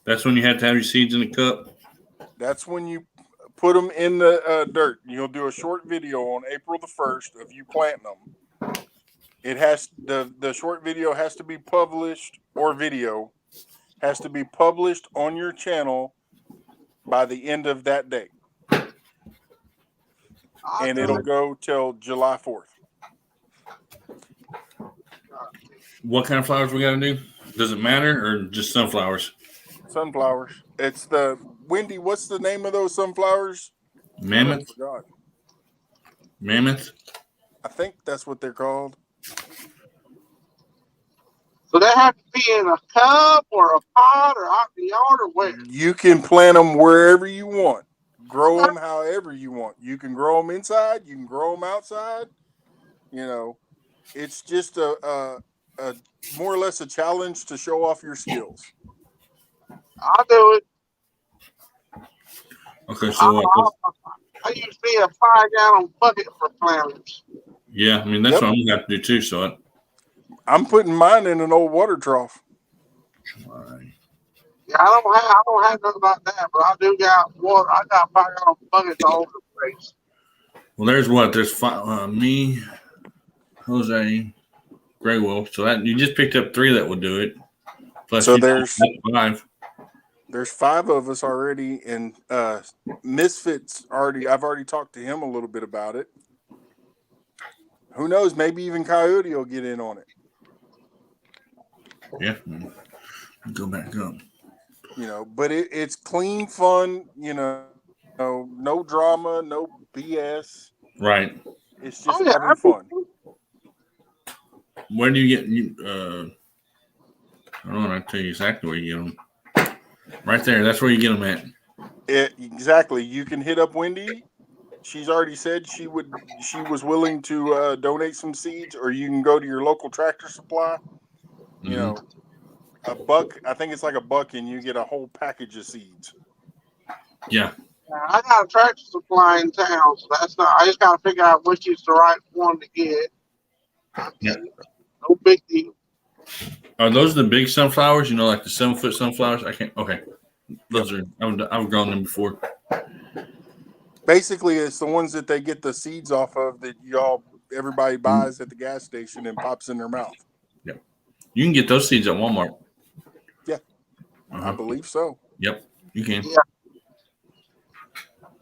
That's when you have to have your seeds in a cup. That's when you put them in the dirt. You'll do a short video on April the 1st of you planting them. It has the short video has to be published, or video has to be published on your channel by the end of that day, I'll and do it'll it. go till July 4th. What kind of flowers we got to do? Does it matter or just sunflowers? Sunflowers. It's the Wendy. What's the name of those sunflowers? I done Mammoth? forgot. Mammoth? I think that's what they're called. So they have to be in a cup or a pot or out in the yard or where? You can plant them wherever you want. Grow Okay. them however you want. You can grow them inside. You can grow them outside. You know, it's just a more or less a challenge to show off your skills. I'll do it. Okay, I, so what? I use me a 5-gallon bucket for planters. Yeah, I mean, that's Yep, what I'm going to have to do too. So, I'm putting mine in an old water trough. all right. Yeah, I don't have nothing like that, but I do got water. I got 5-gallon buckets all over the place. Well, there's what? There's five, me, Jose, Gray Wolf. So that you just picked up three that would do it. Plus, So you there's five. there's five of us already, and Misfits already. I've already talked to him a little bit about it. Who knows? Maybe even Coyote will get in on it. Yeah. Go back up. You know, but it's clean fun. You know, no drama, no BS. Right. It's Oh, just yeah. having fun. Where do you get you? I don't know. I tell you exactly where you get them. Right there. That's where you get them at. Exactly. You can hit up Wendy. she's already said she was willing to donate some seeds, or you can go to your local Tractor Supply. You Mhm. know, $1. I think it's like $1, and you get a whole package of seeds. Yeah. I got a Tractor Supply in town, so that's not. I just got to figure out which is the right one to get. I Yeah. mean, no big deal. Are those the big sunflowers? You know, like the 7-foot sunflowers? I can't. Okay. Those are. I've grown them before. Basically, it's the ones that they get the seeds off of that everybody buys at the gas station and pops in their mouth. Yeah. You can get those seeds at Walmart. Yeah, Uh-huh. I believe so. Yep, you can. Yeah.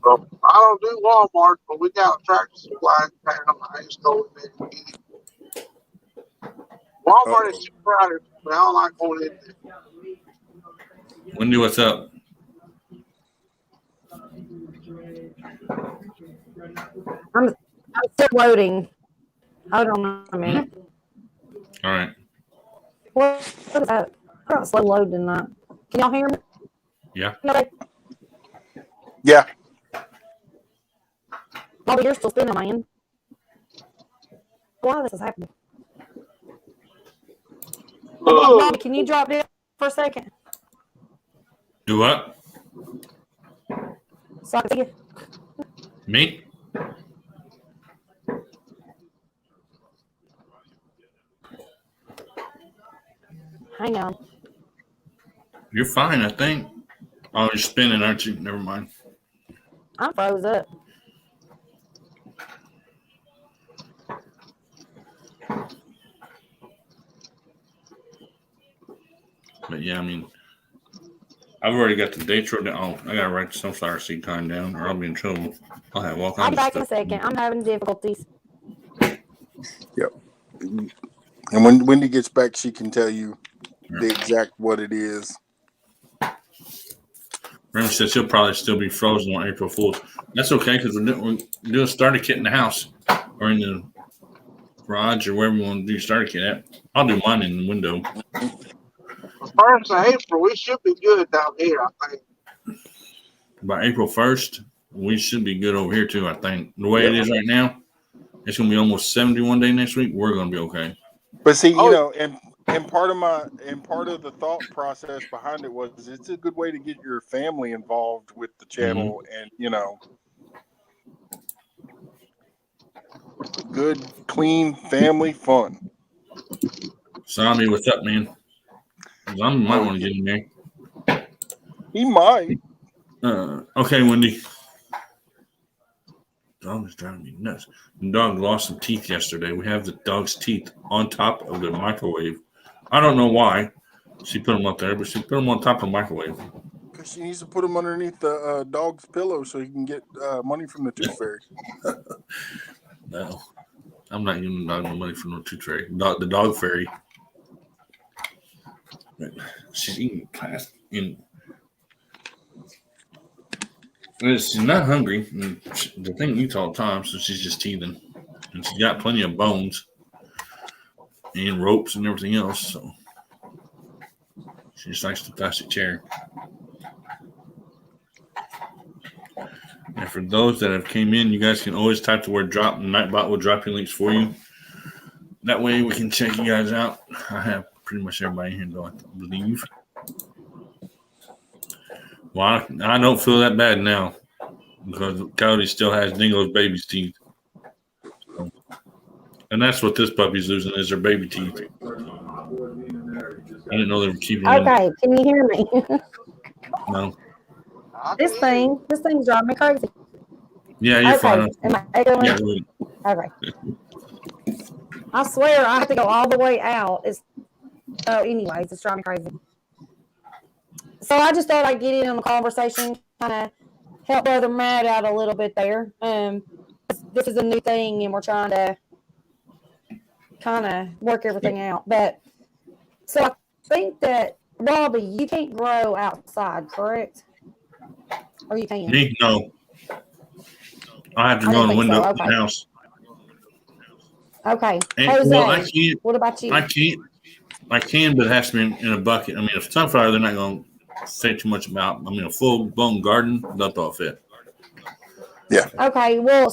So I don't do Walmart, but we got a Tractor Supply in town. I just go in there and get it. Walmart is too crowded. But I don't like going in there. Wendy, what's up? I'm still loading. Hold on a minute. All right. What is that? I got slow loading that. Can y'all hear me? Yeah. Okay. Yeah. Bobby, you're still spinning, man. Why this is happening? Bobby, can you drop down for a second? Do what? So I can see you. Me? Hang on. You're fine, I think. Oh, you're spinning, aren't you? Never mind. I'm froze up. But yeah, I mean, I've already got the dates written down. Oh, I gotta write the sunflower seed time down, or I'll be in trouble. I'll have all I'll kinds be back of in a stuff. second. I'm having difficulties. Yep. And when Wendy gets back, she can tell you the exact what it is. Remember, said she'll probably still be frozen on April Fool's. That's okay because we're doing a starter kit in the house or in the garage or wherever we want to do starter kit at. I'll do mine in the window. First of April, we should be good down here, I think. By April 1st, we should be good over here too, I think. The way it is right now, it's going to be almost 71 day next week. We're going to be okay. But see, you know, and part of the thought process behind it was it's a good way to get your family involved with the channel and, you know, good, clean family fun. Zombie, what's up, man? Zombie might want to get in there. He might. Okay, Wendy. Dog is driving me nuts. The dog lost some teeth yesterday. We have the dog's teeth on top of the microwave. I don't know why she put them up there, but she put them on top of the microwave. Because she needs to put them underneath the dog's pillow so he can get money from the Tooth Fairy. No, I'm not giving the dog no money from the Tooth Fairy. The dog fairy. She's eating class in. She's not hungry. The thing eats all the time, so she's just teething. And she's got plenty of bones and ropes and everything else, so she just likes the plastic chair. And for those that have came in, you guys can always type the word drop, and Nightbot will drop your links for you. That way we can check you guys out. I have pretty much everybody here, though, I believe. Well, I don't feel that bad now because Cody still has Dingo's baby's teeth. So, and that's what this puppy's losing is her baby teeth. I didn't know they were keeping them. Okay, can you hear me? No. This thing's driving me crazy. Yeah, you're fine. Am I echoing? Yeah, okay. I swear I have to go all the way out. Anyways, it's driving me crazy. So I just thought I'd get in on the conversation, kind of help Brother Matt out a little bit there. This is a new thing, and we're trying to kind of work everything out. But so I think that, Robbie, you can't grow outside, correct? Or you can? Me? No. I have to go in the window of the house. Okay. And, Jose, well, I can't. what about you? I can, but it has to be in a bucket. I mean, if sunflower, they're not going to say too much about. I mean, a full-blown garden, they'll throw a fit. Yeah. Okay, well,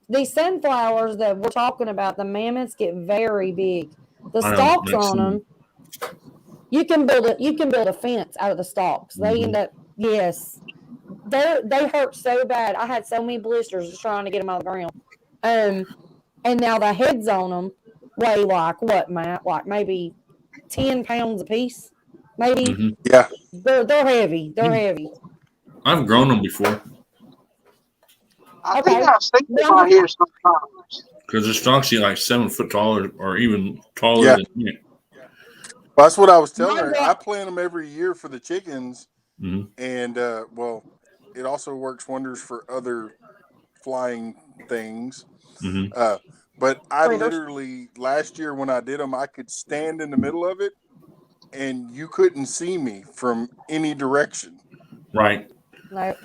these sunflowers that we're talking about, the mammoths get very big. The I know, stalks I've on seen them, you can build a fence out of the stalks. They end up, yes, they hurt so bad. I had so many blisters just trying to get them out of the ground. And now the heads on them weigh like what, Matt? Like maybe 10 pounds a piece, maybe. Mhm. Yeah. They're heavy. They're heavy. I've grown them before I Okay. think I've seen them Well, out here sometimes. because the stalks get like 7 foot taller or even taller Yeah. than me. Well, that's what I was telling Mine her. got- I plant them every year for the chickens, Mhm. and well, it also works wonders for other flying things. Mhm. But I Critters. literally last year when I did them, I could stand in the middle of it, and you couldn't see me from any direction. Right. No.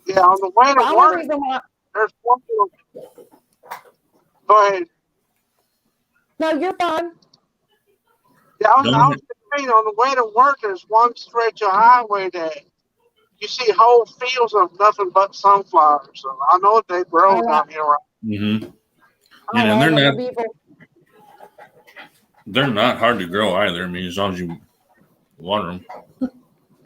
Yeah, on the way The to only work, reason why, there's one little. Go ahead. no, you're fine. Yeah, I Don't was saying on the way to work, there's one stretch of highway that you see whole fields of nothing but sunflowers. So I know they grow down here. Right? Mm-hmm. I And love they're them. They're not beautiful. they're not hard to grow either. I mean, as long as you water them.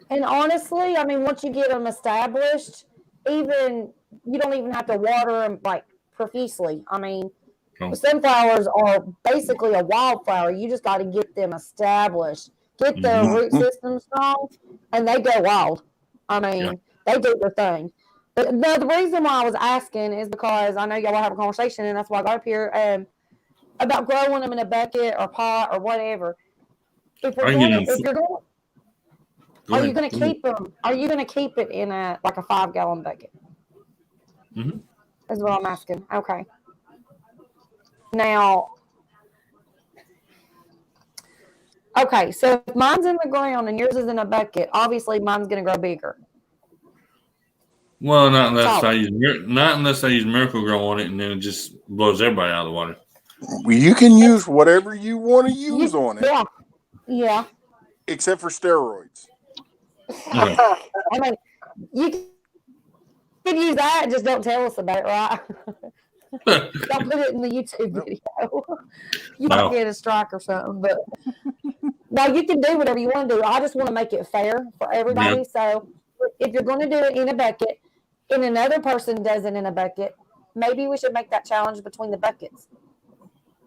And honestly, I mean, once you get them established, even you don't even have to water them like profusely. I mean, No. the sunflowers are basically a wildflower. You just got to get them established, get their root system strong, and they go wild. I mean, they do their thing. But the reason why I was asking is because I know y'all will have a conversation, and that's why I got up here about growing them in a bucket or pot or whatever. If I you're can get going, them. if you're going, Go are ahead. you going to Go ahead. keep them? Are you going to keep it in a 5-gallon bucket? Mhm. Is what I'm asking. Okay. Now, okay, so if mine's in the ground and yours is in a bucket, obviously mine's going to grow bigger. Well, not unless Taller. I use Miracle Grow on it, and then it just blows everybody out of the water. You can use whatever you want to use on it, Yeah. Yeah. except for steroids. Okay. I mean, you can use that, just don't tell us about it, right? Don't put it in the YouTube Nope. video. You No. might get a strike or something, but no, you can do whatever you want to do. I just want to make it fair for everybody. Yep. So if you're going to do it in a bucket and another person does it in a bucket, maybe we should make that challenge between the buckets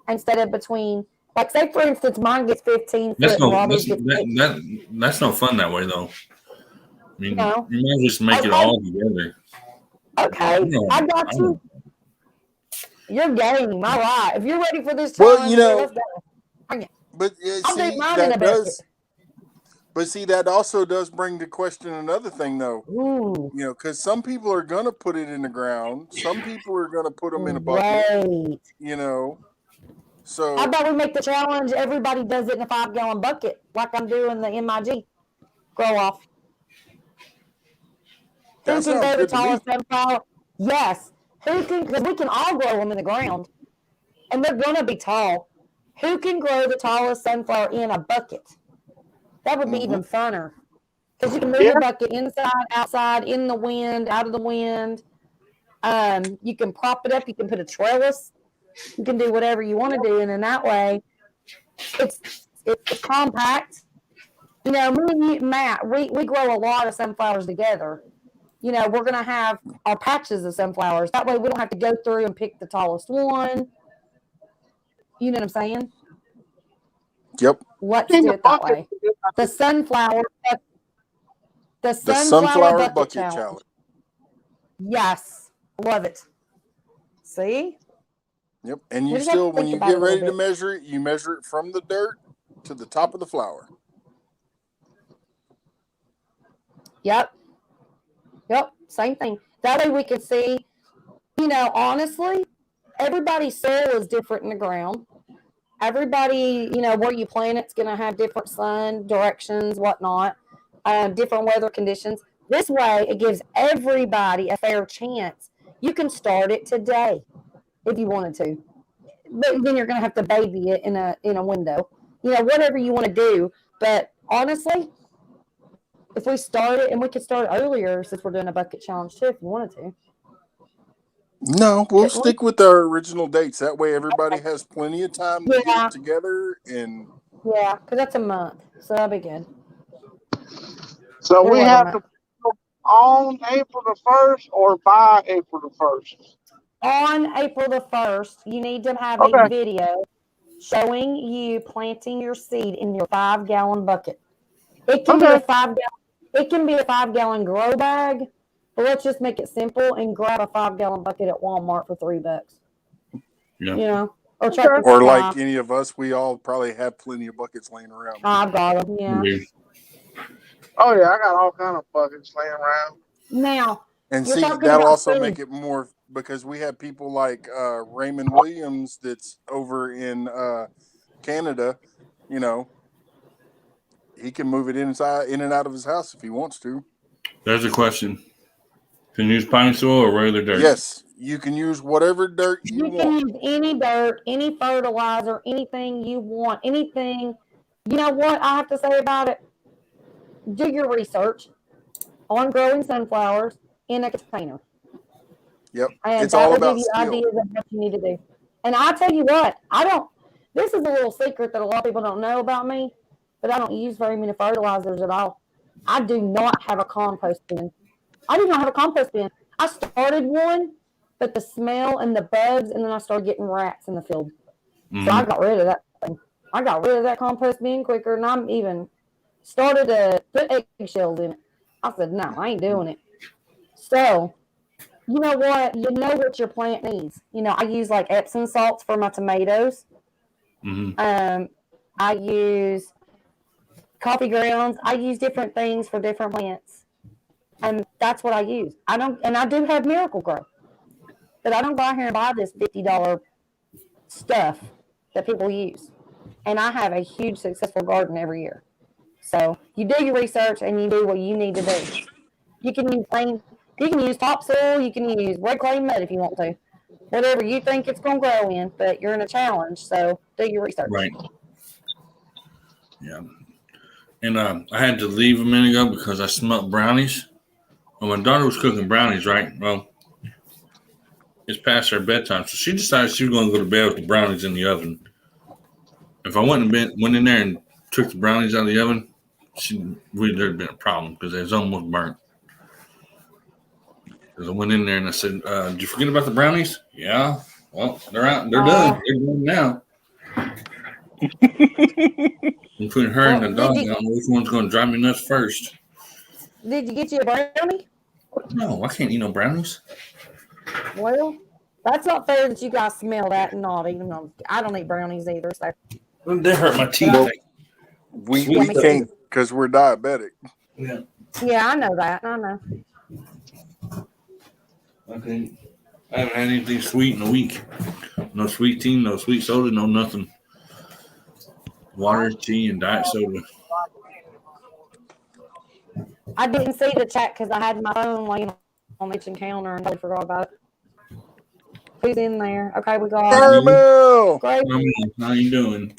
instead of between, like, say for instance, mine gets 15 That's foot and no Robbie's gets 8. that's no fun that way though. I mean, No. you might just make it Okay. all together. Okay, No, I got I you. don't. You're game. All right. If you're ready for this Well, challenge, you know, let's go. Bring it. but I'll do see mine in a that bucket. does. But see, that also does bring to question another thing, though. Ooh. You know, because some people are going to put it in the ground. Some people are going to put them in a bucket. Right. You know, so How about we make the challenge? Everybody does it in a 5-gallon bucket, like I'm doing the MIG grow off. Who that can sounds grow the good to me. tallest sunflower? Yes. Who can? Because we can all grow them in the ground, and they're gonna be tall. Who can grow the tallest sunflower in a bucket? That would be even funner. Because you can move Yeah. the bucket inside, outside, in the wind, out of the wind. You can prop it up. You can put a trellis. You can do whatever you want to do, and in that way, it's compact. You know, me and you, Matt, we grow a lot of sunflowers together. You know, we're gonna have our patches of sunflowers. That way, we don't have to go through and pick the tallest one. You know what I'm saying? Yep. Let's In do the it that bucket, way. The sunflower The sunflower bucket challenge. challenge. Yes, love it. See? Yep. And We you just have to still, when think you about get it a little ready to bit. measure it, you measure it from the dirt to the top of the flower. Yep. Same thing. That way we can see, you know, honestly, everybody's soil is different in the ground. Everybody, you know, where you plant it's going to have different sun directions, whatnot, different weather conditions. This way, it gives everybody a fair chance. You can start it today if you wanted to, but then you're going to have to baby it in a window. You know, whatever you want to do. But honestly, if we start it, and we could start earlier since we're doing a bucket challenge too, if you wanted to. No, we'll Couldn't we? stick with our original dates. That way, everybody has plenty of time to get Yeah. it together. And Yeah, because that's a month, so that'll be good. So You're we welcome, have to put on April the 1st or by April the 1st. On April the 1st, you need to have a Okay. video showing you planting your seed in your 5-gallon bucket. It can be a Okay. 5-gallon. It can be a 5-gallon grow bag, but let's just make it simple and grab a 5-gallon bucket at Walmart for $3. Yeah. You know, or Tractor or Supply. like any of us, we all probably have plenty of buckets laying around. I've got them. Yeah. Maybe. Oh yeah, I got all kind of buckets laying around. Now, And you're see, talking that'll about also food. make it more because we have people like Raymond Williams that's over in Canada. You know, he can move it in and out of his house if he wants to. There's a question. Can you use pine soil or regular dirt? Yes, you can use whatever dirt you You can want. use any dirt, any fertilizer, anything you want, anything. You know what I have to say about it? Do your research on growing sunflowers in a container. Yep, And it's that all will give about you skill. ideas of what you need to do. And I tell you what, this is a little secret that a lot of people don't know about me, but I don't use very many fertilizers at all. I do not have a compost bin. I do not have a compost bin. I started one, but the smell and the bugs, and then I started getting rats in the field. So I got rid of that thing. I got rid of that compost bin quicker, and I'm even started to put eggshells in it. I said, no, I ain't doing it. So, you know what? You know what your plant needs. You know, I use like Epsom salts for my tomatoes. I use coffee grounds. I use different things for different plants. And that's what I use. I do have Miracle Grow. But I don't go out here and buy this $50 stuff that people use. And I have a huge successful garden every year. So you do your research and you do what you need to do. You can use topsoil, you can use red clay mud if you want to. Whatever you think it's going to grow in, but you're in a challenge, so do your research. Right. Yeah. And I had to leave a minute ago because I smelled brownies. Well, my daughter was cooking brownies, right? Well, it's past her bedtime, so she decided she was going to go to bed with the brownies in the oven. If I went in there and took the brownies out of the oven, there'd been a problem because it was almost burnt. Because I went in there and I said, "Did you forget about the brownies?" Yeah. Well, they're out. They're done. They're done now. Between her and the dog, I don't know which one's going to drive me nuts first. Did you get you a brownie? No, I can't eat no brownies. Well, that's not fair that you guys smell that and not eat them. I don't eat brownies either. So They hurt my teeth. We can't because we're diabetic. Yeah. Yeah, I know that. I know. Okay. I haven't had anything sweet in a week. No sweet tea, no sweet soda, no nothing. Water, tea, and diet soda. I didn't see the chat because I had my phone laying on the kitchen counter and I forgot about it. Who's in there? Okay, we got Caramel. Gray. How you doing?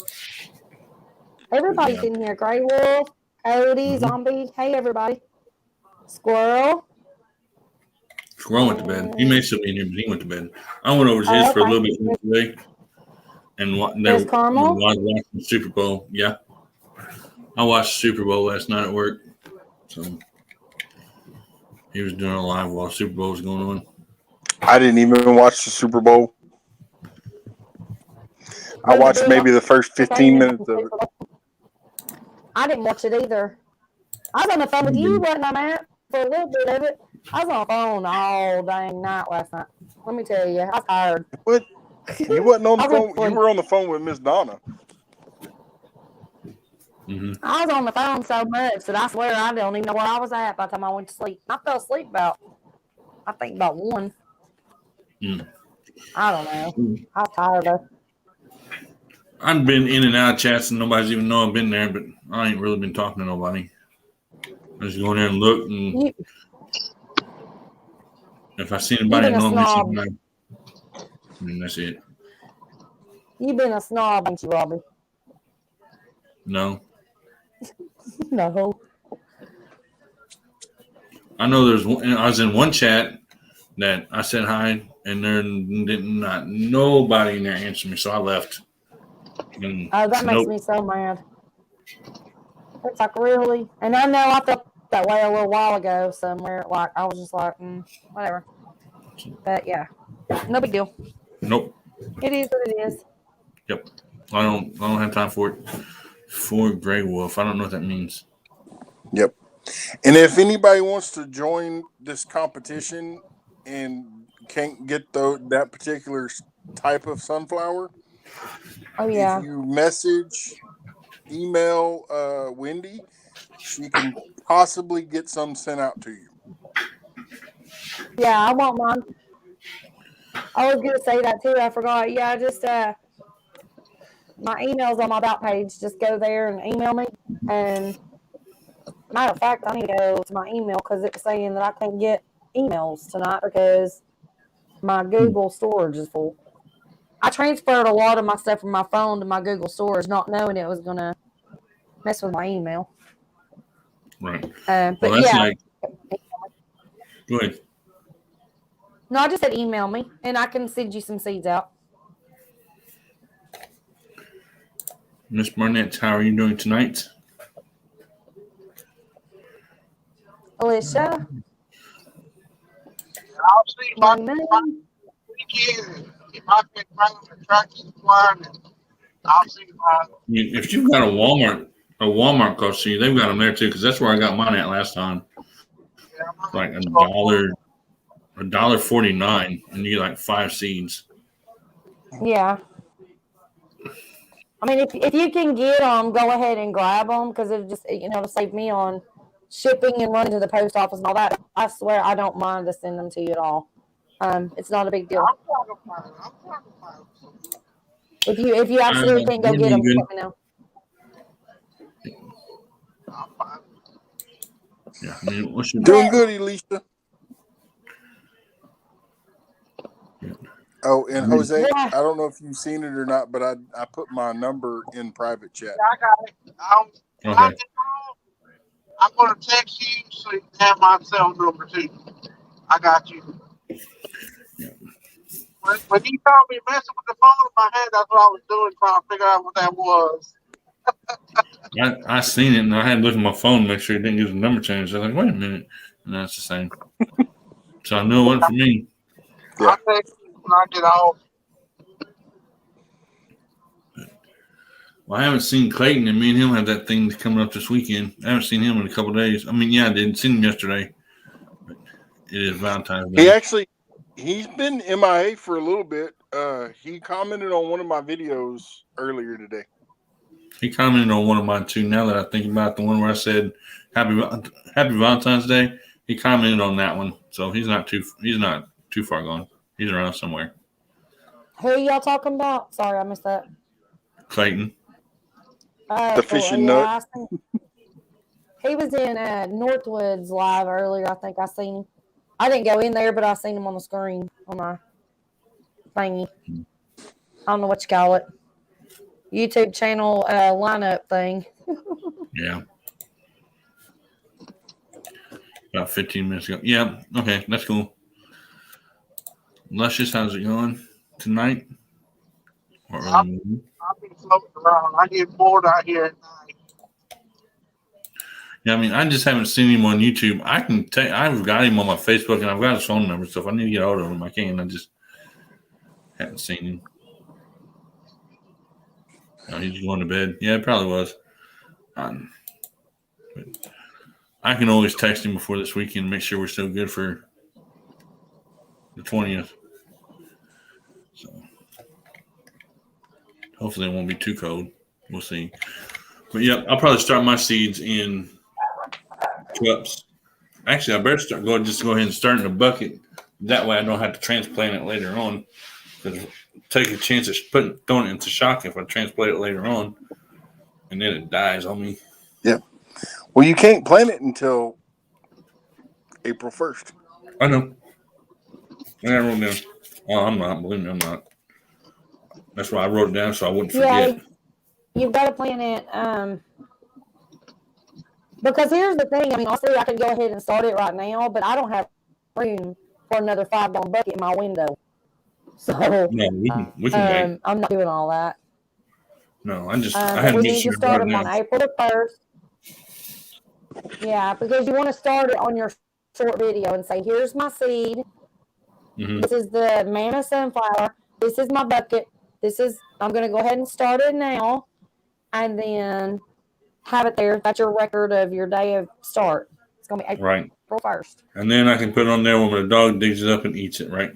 Everybody's in here. Gray Wolf, Cody, Zombie. Hey, everybody. Squirrel. Squirrel went to bed. He may still be in here, but he went to bed. I went over to his for a little bit today. And There's Carmel. I was watching the Super Bowl. Yeah. I watched the Super Bowl last night at work. So he was doing a live while the Super Bowl was going on. I didn't even watch the Super Bowl. I watched maybe the first 15 minutes of it. I didn't watch it either. I was on the phone with you, wasn't I, Matt? For a little bit of it. I was on the phone all dang night last night. Let me tell you, I was tired. What? You wasn't on the phone. You were on the phone with Miss Donna. I was on the phone so much that I swear I don't even know where I was at by the time I went to sleep. I fell asleep about 1. I don't know. I was tired of it. I've been in and out of chats and nobody's even know I've been there, but I ain't really been talking to nobody. I just go in there and look, and if I see anybody, I know I'm missing. And that's it. You've been a snob, ain't you, Robbie? No. No. I know there's one, I was in one chat that I said hi, and there did not nobody in there answer me, so I left. And Oh, that makes me so mad. It's like, really? And I know I felt that way a little while ago somewhere. Like, I was just like, whatever. But yeah, no big deal. Nope. It is what it is. Yep. I don't have time for it. For Grey Wolf. I don't know what that means. Yep. And if anybody wants to join this competition and can't get that particular type of sunflower, Oh yeah. if you email Wendy, she can possibly get some sent out to you. Yeah, I want mine. I was gonna say that too. I forgot. Yeah, just my email's on my about page. Just go there and email me. And matter of fact, I need to go to my email because it was saying that I can't get emails tonight because my Google storage is full. I transferred a lot of my stuff from my phone to my Google storage, not knowing it was gonna mess with my email. Right. But Well, that's yeah. like. Go ahead. No, I just said email me, and I can send you some seeds out. Miss Barnett, how are you doing tonight? Alicia? I'll see if I can find weekend. If I can find a tractor supply, and I'll see if I. If you've got a Walmart close to you, they've got them there too, because that's where I got mine at last time. Like $1.49, and you get like 5 seeds. Yeah. I mean, if you can get them, go ahead and grab them because it just to save me on shipping and running to the post office and all that. I swear I don't mind to send them to you at all. It's not a big deal. I'm trying to find them. If you absolutely can't go get them, just let me know. I'm fine. Yeah, I mean, what's your Doing good, Alicia. Oh, and Jose, Yeah. I don't know if you've seen it or not, but I put my number in private chat. I got it. Okay. I'm going to text you so you can have my cell number too. I got you. Yeah. When you called me messing with the phone in my head, that's what I was doing, trying to figure out what that was. I seen it, and I had to look at my phone to make sure it didn't get the number changed. I was like, wait a minute, and that's the same. So I knew it wasn't for me. Yeah. I'll text you when I get off. Well, I haven't seen Clayton, and me and him have that thing coming up this weekend. I haven't seen him in a couple of days. I mean, yeah, I did. Seen him yesterday. But it is Valentine's Day. He's been MIA for a little bit. He commented on one of my videos earlier today. He commented on one of mine too. Now that I think about it, the one where I said Happy Valentine's Day, he commented on that one. So he's not too far gone. He's around somewhere. Who are y'all talking about? Sorry, I missed that. Clayton. The fishing nut. He was in Northwoods live earlier. I think I seen him. I didn't go in there, but I seen him on the screen on my thingy. I don't know what you call it. YouTube channel lineup thing. Yeah. About 15 minutes ago. Yeah. Okay. That's cool. Luscious, how's it going tonight? I'll be floating around. I get bored out here at night. Yeah, I mean, I just haven't seen him on YouTube. I've got him on my Facebook, and I've got his phone number. So if I need to get hold of him, I can. I just haven't seen him. Oh, he's going to bed. Yeah, it probably was. But I can always text him before this weekend and make sure we're still good for the 20th. So hopefully it won't be too cold. We'll see. But yeah, I'll probably start my seeds in cups. Actually, I better go ahead and start in a bucket. That way I don't have to transplant it later on. Because take a chance of throwing it into shock if I transplant it later on. And then it dies on me. Yeah. Well, you can't plant it until April 1st. I know. I got it wrote down. Oh, I'm not. Believe me, I'm not. That's why I wrote it down so I wouldn't forget. Yeah, you've got to plant it Because here's the thing. I mean, honestly, I can go ahead and start it right now, but I don't have room for another 5-gallon bucket in my window. So No, we can wait. I'm not doing all that. No, I But had to we make need sure to start right them on now. April the 1st. Yeah, because you want to start it on your short video and say, here's my seed. Mm-hmm. This is the manna sunflower. This is my bucket. I'm going to go ahead and start it now. And then have it there. That's your record of your day of start. It's going to be April 1st. And then I can put it on there when the dog digs it up and eats it, right?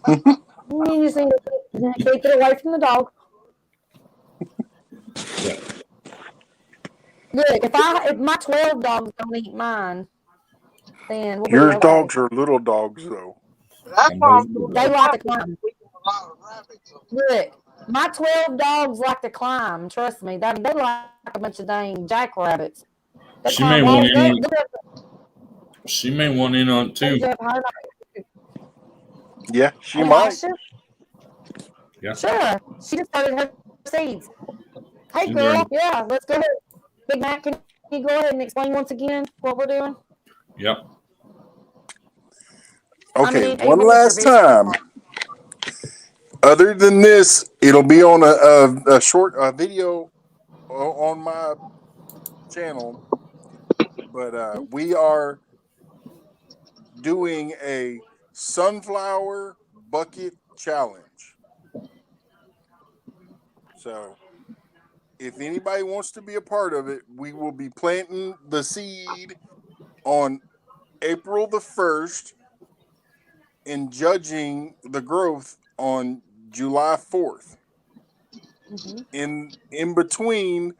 You just need to keep it away from the dog. Yeah. Good. If my 12 dogs don't eat mine, then we'll Your be okay. dogs are little dogs, though. That's why I'm doing They like to climb. We get a lot of rabbits. Look, my 12 dogs like to climb. Trust me. They like a bunch of dang jackrabbits. They She may climb want walls. in on it. She may want in on it too. Yeah, she might. Yeah. Sure. She just started her seeds. Hey, She's girl. ready. Yeah, let's go ahead. Big Mac, can you go ahead and explain once again what we're doing? Yep. Okay, I mean, one even with last your video. time. Other than this, it'll be on a short video on my channel. But we are doing a sunflower bucket challenge. So if anybody wants to be a part of it, we will be planting the seed on April the 1st and judging the growth on July 4th. Mm-hmm. In between,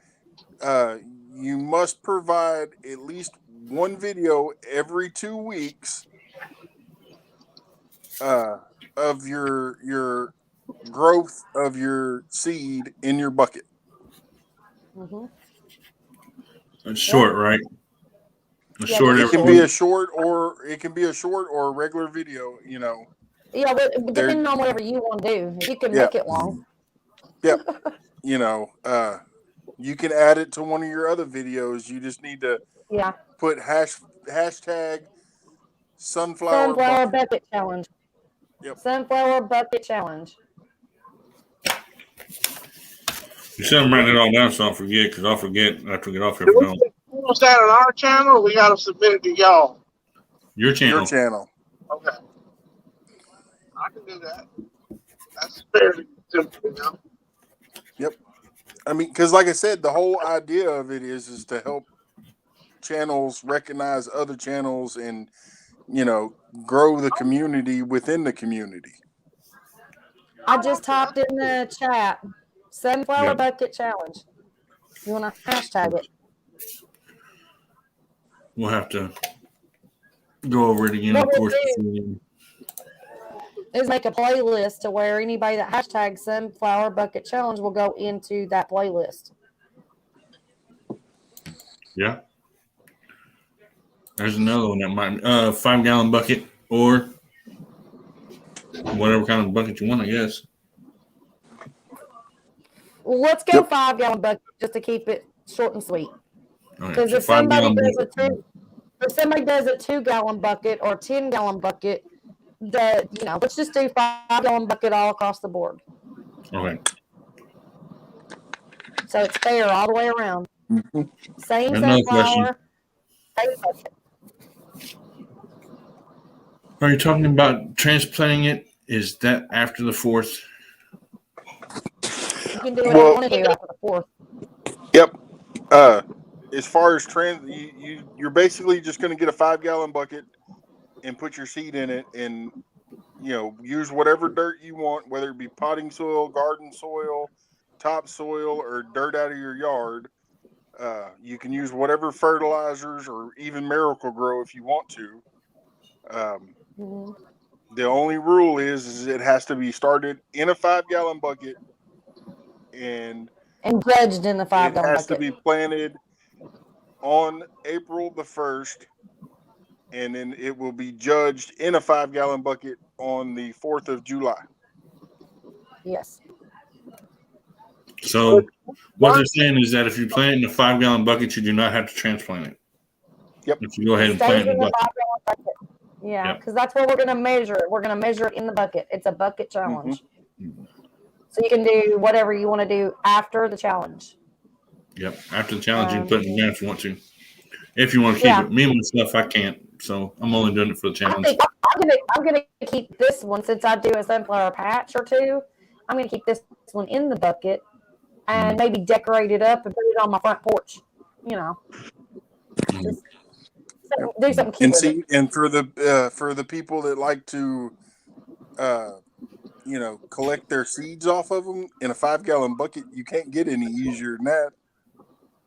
you must provide at least one video every 2 weeks of your growth of your seed in your bucket. Mm-hmm. It's short, right? Yeah, Short. It just can short. be a short or a regular video. Yeah, but depending on whatever you want to do, you can Yeah. make it long. Yep. You can add it to one of your other videos. You just need to put hashtag sunflower bucket challenge. Yep. Sunflower bucket challenge. You said I'm writing it all down so I'll forget, because I'll forget after we get off here. Do we post that on our channel, or we got to submit it to y'all? Your channel. Your channel. Okay. I can do that. That's fairly simple, Yep. I mean, because like I said, the whole idea of it is to help channels recognize other channels and, grow the community within the community. I just typed in the chat, sunflower bucket challenge. You want to hashtag it? We'll have to go over it again, What of course. Is make a playlist to where anybody that hashtags sunflower bucket challenge will go into that playlist. Yeah. There's another one that might 5-gallon bucket or whatever kind of bucket you want, I guess. Well, let's go 5-gallon bucket just to keep it short and sweet. Because if somebody does a 2-gallon bucket or 10-gallon bucket, let's just do 5-gallon bucket all across the board. Okay. So it's fair all the way around. Mm-hmm. Same sunflower. Same bucket. Are you talking about transplanting it? Is that after the 4th? You can do whatever you want to do after the 4th. Yep. As far as you're basically just going to get a 5-gallon bucket and put your seed in it, and use whatever dirt you want, whether it be potting soil, garden soil, topsoil, or dirt out of your yard. You can use whatever fertilizers or even Miracle-Gro if you want to. The only rule is it has to be started in a 5-gallon bucket and judged in the 5-gallon bucket. It has to be planted on April the 1st, and then it will be judged in a 5-gallon bucket on the 4th of July. Yes. So what they're saying is that if you plant it in a 5-gallon bucket, you do not have to transplant it. Yep. If you go ahead and Stays plant in in the the bucket. 5-gallon bucket. Yeah, Yep. because that's what we're going to measure it. We're going to measure it in the bucket. It's a bucket challenge. So you can do whatever you want to do after the challenge. Yep. After the challenge, you can put it in there if you want to. If you want to keep Yeah. it. Me and myself, I can't. So I'm only doing it for the I challenge. think I'm gonna keep this one since I do a sunflower patch or two. I'm gonna keep this one in the bucket and maybe decorate it up and put it on my front porch. You know, just do something cute And with see, it. and for the people that like to, collect their seeds off of them in a 5-gallon bucket, you can't get any easier than that.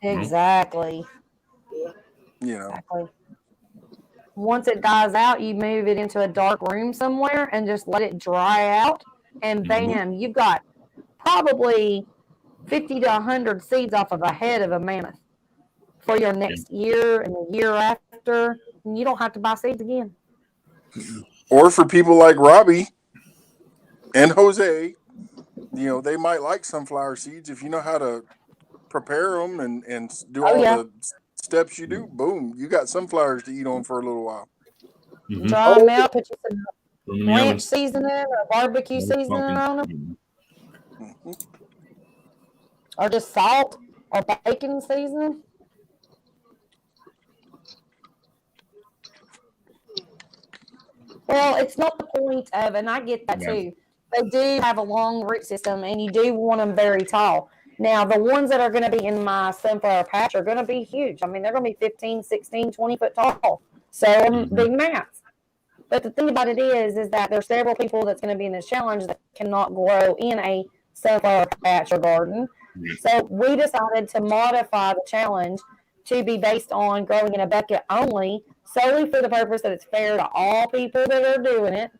Exactly. You know. Exactly. Once it dies out, you move it into a dark room somewhere and just let it dry out. And bam, you've got probably 50 to 100 seeds off of a head of a mammoth for your next year and the year after. And you don't have to buy seeds again. Or for people like Robbie and Jose, they might like sunflower seeds if you know how to prepare them and do all the steps you do. Boom, you got sunflowers to eat on for a little while. Dry them out, put you some ranch ovens. seasoning or barbecue seasoning on them, or just salt or bacon seasoning. Well, it's not the point of, and I get that too. They do have a long root system, and you do want them very tall. Now, the ones that are going to be in my sunflower patch are going to be huge. I mean, they're going to be 15, 16, 20 foot tall. So, big mats. But the thing about it is that there's several people that's going to be in this challenge that cannot grow in a sunflower patch or garden. So we decided to modify the challenge to be based on growing in a bucket only, solely for the purpose that it's fair to all people that are doing it,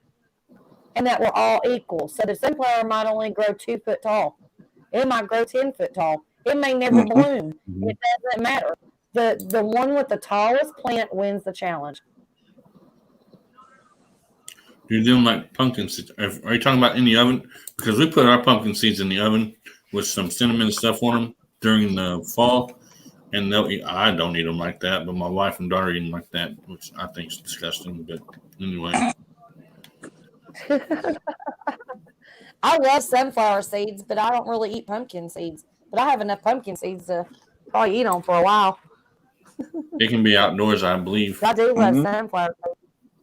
and that we're all equal. So the sunflower might only grow 2 foot tall. It might grow 10 foot tall. It may never bloom. It doesn't matter. The one with the tallest plant wins the challenge. You're doing like pumpkin seeds. Are you talking about in the oven? Because we put our pumpkin seeds in the oven with some cinnamon and stuff on them during the fall, and they'll eat. I don't eat them like that, but my wife and daughter eat them like that, which I think is disgusting. But anyway, I love sunflower seeds, but I don't really eat pumpkin seeds. But I have enough pumpkin seeds to probably eat on for a while. it can be outdoors, I believe. I do love sunflower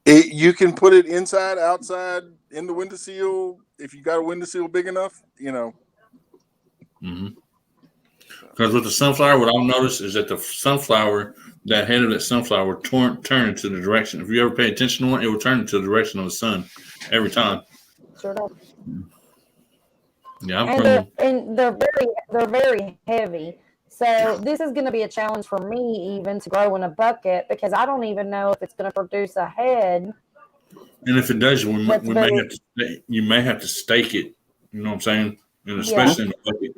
seeds. You can put it inside, outside, in the windowsill if you got a windowsill big enough. Because with the sunflower, what I'll notice is that the sunflower, that head of that sunflower, turn into the direction. If you ever pay attention to one, it will turn into the direction of the sun every time. Sure does. Yeah, and they're very heavy. So this is going to be a challenge for me even to grow in a bucket because I don't even know if it's going to produce a head. And if it does, you may have to stake it. You know what I'm saying? And especially in the bucket.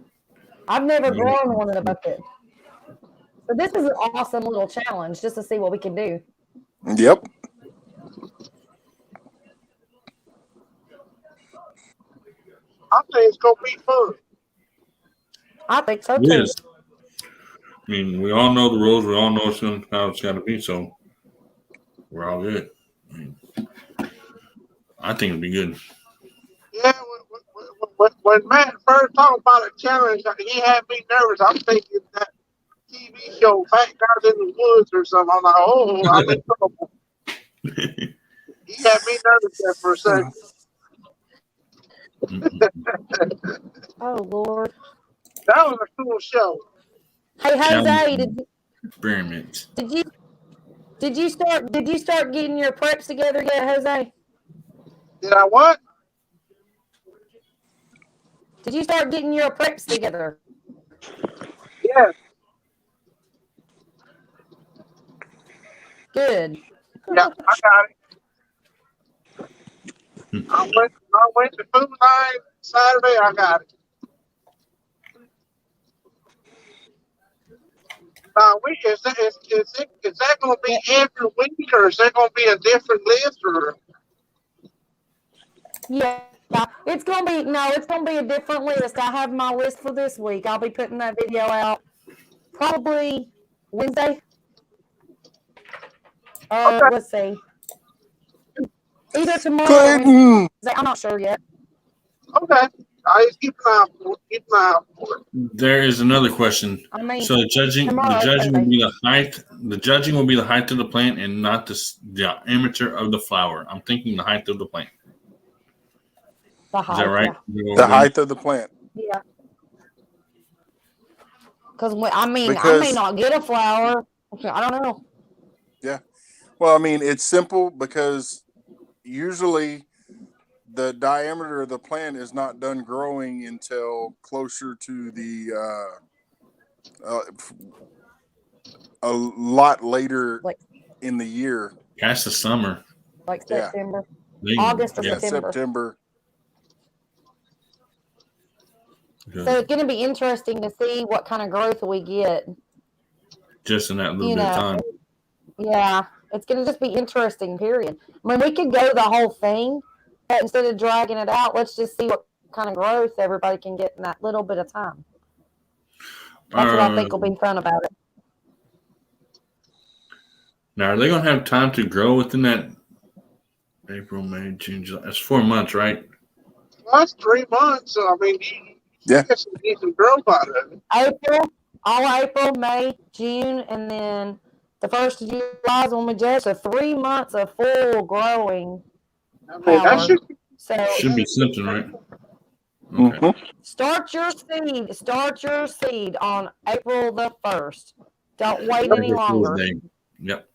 I've never grown one in a bucket. So this is an awesome little challenge just to see what we can do. Yep. I think it's gonna be fun. I think so too. It is. I mean, we all know the rules. We all know how it's got to be. So we're all good. I think it'll be good. Yeah, when Matt first talked about a challenge, he had me nervous. I'm thinking that TV show Fat Guys in the Woods or something. I'm like, oh, I'm in trouble. He had me nervous there for a second. Oh Lord. That was a cool show. Hey Jose, Experiment. did you start getting your preps together yet, Jose? Did I what? Did you start getting your preps together? Yes. Good. Yeah, I got it. I went to Food Line Saturday. I got it. Now, is that going to be every week, or is that going to be a different list? Or Yeah, Yeah, it's gonna be a different list. I have my list for this week. I'll be putting that video out probably Wednesday. Okay, Let's see, either tomorrow or Wednesday. Clayton. I'm not sure yet. okay. I just keep an eye out for it. Keep an eye out for it. There is another question. I mean, So the judging tomorrow, will okay. be the height. The judging will be the height of the plant and not the diameter of the flower. I'm thinking the height of the plant. The Is that height, right? yeah, The height of the plant. yeah. Because I may Because not get a flower. I don't know. yeah. Well, I mean, it's simple because usually the diameter of the plant is not done growing until closer to the a lot later Like in the year. Past the summer. like Yeah. September, Maybe. August or Yeah. September. September. So it's going to be interesting to see what kind of growth we get. Just in that little You bit of know, time. yeah, it's going to just be interesting. Period. I mean, we could go the whole thing, but instead of dragging it out, let's just see what kind of growth everybody can get in that little bit of time. That's what I think will be fun about it. Now, are they going to have time to grow within that April, May, June, July? That's 4 months, right? Well, that's 3 months. So, I mean, Yeah. you get some growth out of it. April, May, June, and then the 1st of July is when we judge. So 3 months of full growing I mean, that power. Should be something, right? Okay. Okay. Start your seed on April the 1st. Don't wait any April Fool's longer. Day. Yep.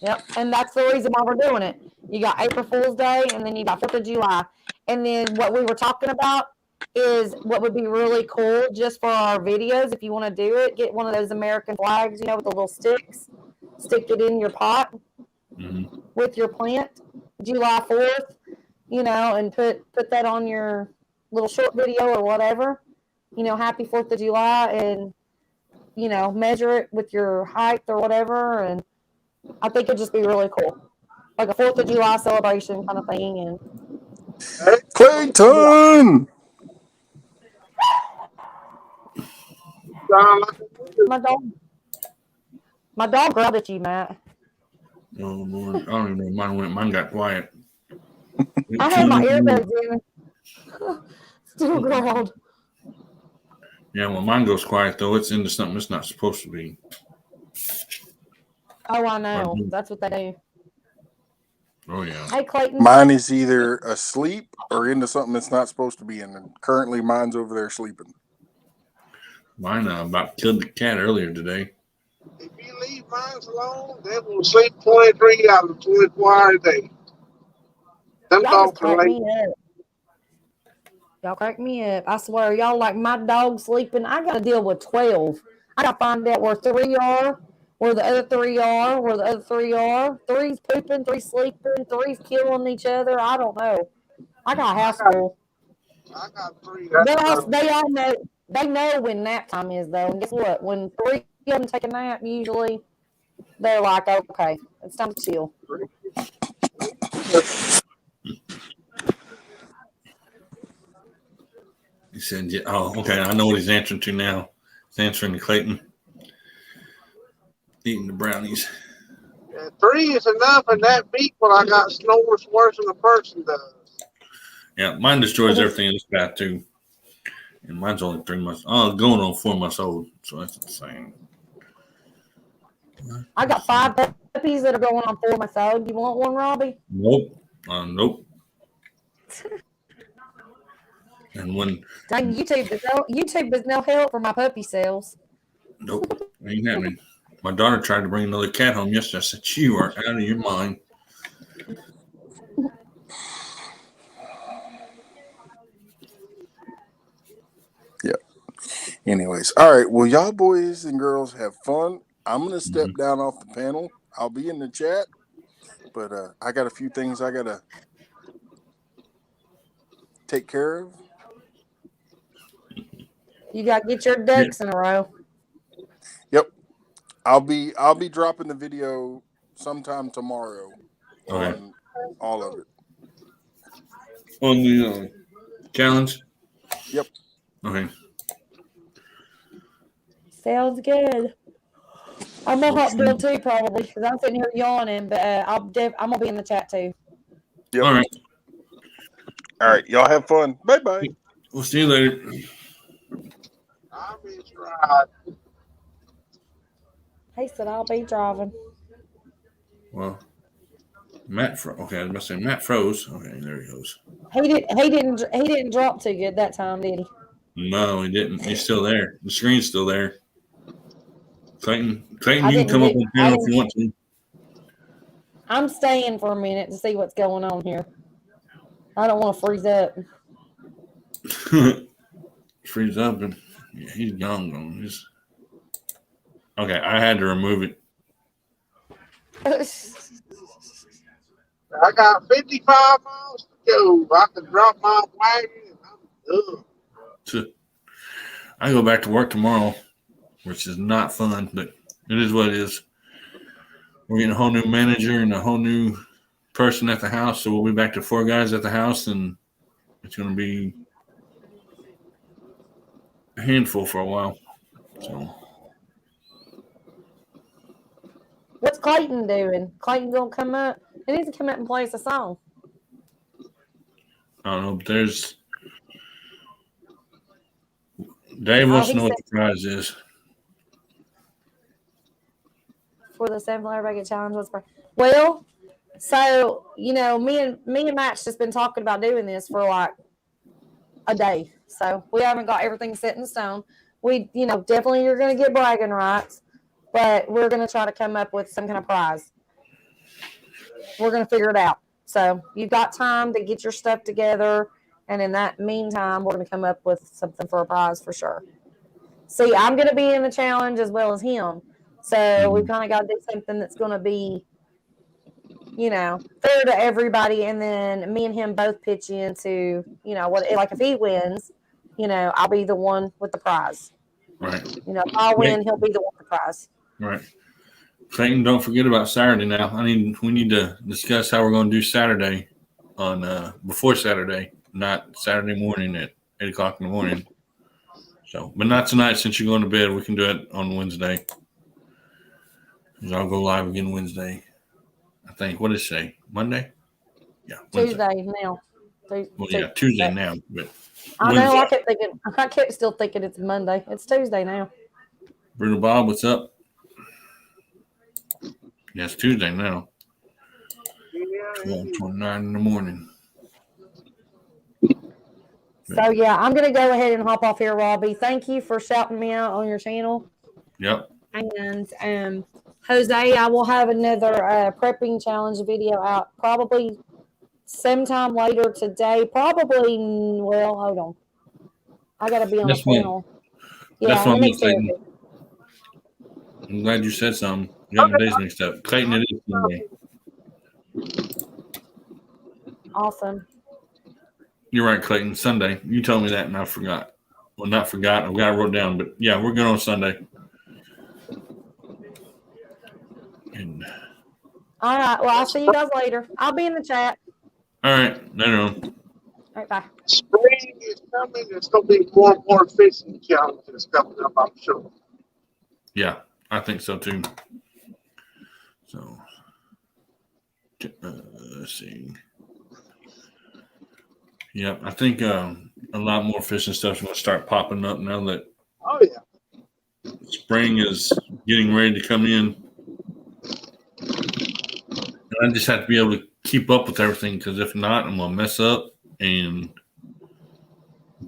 Yep. And that's the reason why we're doing it. You got April Fool's Day and then you got 4th of July. And then what we were talking about is what would be really cool just for our videos. If you want to do it, get one of those American flags, with the little sticks, stick it in your pot with your plant, July 4th, and put that on your little short video or whatever, happy 4th of July, and, measure it with your height or whatever. And I think it'd just be really cool. Like a 4th of July celebration kind of thing. And Clayton. my dog growled at you, Matt. Oh, Lord. I don't even know. Mine got quiet. I had my earbuds in. Still growled. Yeah, well, mine goes quiet, though. It's into something it's not supposed to be. Oh, I know. That's what they do. Oh, yeah. Hey, Clayton. Mine is either asleep or into something it's not supposed to be in. And currently, mine's over there sleeping. Mine about killed the cat earlier today. If you leave mine alone, they will sleep 23 out of 24 hours a day. Them Y'all just dogs are crack me up. Y'all crack me up. I swear, y'all like my dog sleeping. I got to deal with 12. I got to find out where 3 are, where the other 3 are, where the other 3 are. 3's pooping, 3's sleeping, 3's killing each other. I don't know. I got a house full. I got 3. They all know. They know when nap time is, though. And guess what? When 3 of them take a nap, usually they're like, okay, it's time to chill. He said, yeah, oh, okay, I know what he's answering to now. He's answering to Clayton. Eating the brownies. 3 is enough, and that beat when I got snores worse than a person does. Yeah, mine destroys everything in this bath, too. And mine's only 3 months. Oh, going on 4 months old. So that's insane. I got 5 puppies that are going on 4 months old. You want one, Robbie? Nope. Nope. And when YouTube is no help for my puppy sales. Nope, ain't happening. My daughter tried to bring another cat home yesterday. I said, "You are out of your mind." Yeah. Anyways, all right. Well, y'all boys and girls have fun. I'm gonna step down off the panel. I'll be in the chat, but I got a few things I gotta take care of. You got to get your ducks in a row. Yep. I'll be dropping the video sometime tomorrow on all of it. On the challenge? Yep. Okay. Sounds good. I'm gonna hop Bill too, probably, because I'm sitting here yawning. But I'm gonna be in the chat too. Yep. All right. All right. Y'all have fun. Bye bye. We'll see you later. I miss ride. He said I'll be driving. Well, Matt okay, I was about to say Matt froze. Okay, there he goes. He didn't drop too good that time, did he? No, he didn't. He's still there. The screen's still there. Clayton, you can come up on I panel if you want to. I'm staying for a minute to see what's going on here. I don't want to freeze up. Freeze up and yeah, he's gone. He's okay. I had to remove it. I got 55 miles to go. I can drop my wagon and I'm done. I go back to work tomorrow, which is not fun, but it is what it is. We're getting a whole new manager and a whole new person at the house, so we'll be back to 4 guys at the house, and it's going to be a handful for a while. So, What's Clayton doing? Clayton gonna come up? He needs to come up and play us a song. I don't know, but Dave wants to know what the prize is. For the 7-Layer Bucket Challenge. Well, so, me and Matt's just been talking about doing this for like a day. So we haven't got everything set in stone. We, definitely you're going to get bragging rights, but we're going to try to come up with some kind of prize. We're going to figure it out. So you've got time to get your stuff together. And in that meantime, we're going to come up with something for a prize for sure. See, I'm going to be in the challenge as well as him. So we've kind of got to do something that's going to be, fair to everybody. And then me and him both pitch into, if he wins, I'll be the one with the prize. Right. If I win, he'll be the one with the prize. Right. Clayton, don't forget about Saturday now. We need to discuss how we're going to do Saturday on before Saturday, not Saturday morning at 8 o'clock in the morning. So, but not tonight since you're going to bed. We can do it on Wednesday. I'll go live again Wednesday. I think. What did it say? Monday? Yeah. Wednesday. Tuesday now. Tuesday now. But I know. I kept still thinking it's Monday. It's Tuesday now. Bruno Bob, what's up? Yeah, it's Tuesday now. 12:29 in the morning. So yeah, I'm gonna go ahead and hop off here, Robbie. Thank you for shouting me out on your channel. Yep. And Jose, I will have another prepping challenge video out probably sometime later today. Probably, well, hold on. I got to be on a panel. Yeah, let me say. I'm glad you said something. You got my days mixed up. Clayton, it is Sunday. Awesome. You're right, Clayton. Sunday. You told me that and I forgot. Well, not forgot. I've got it wrote down. But yeah, we're good on Sunday. And, all right. Well, I'll see you guys later. I'll be in the chat. All right. Later on. All right. Bye. Spring is coming. There's going to be more fishing challenges coming up, I'm sure. Yeah, I think so too. So, let's see. Yeah, I think a lot more fishing stuff is going to start popping up now that spring is getting ready to come in. And I just have to be able to keep up with everything because if not, I'm going to mess up and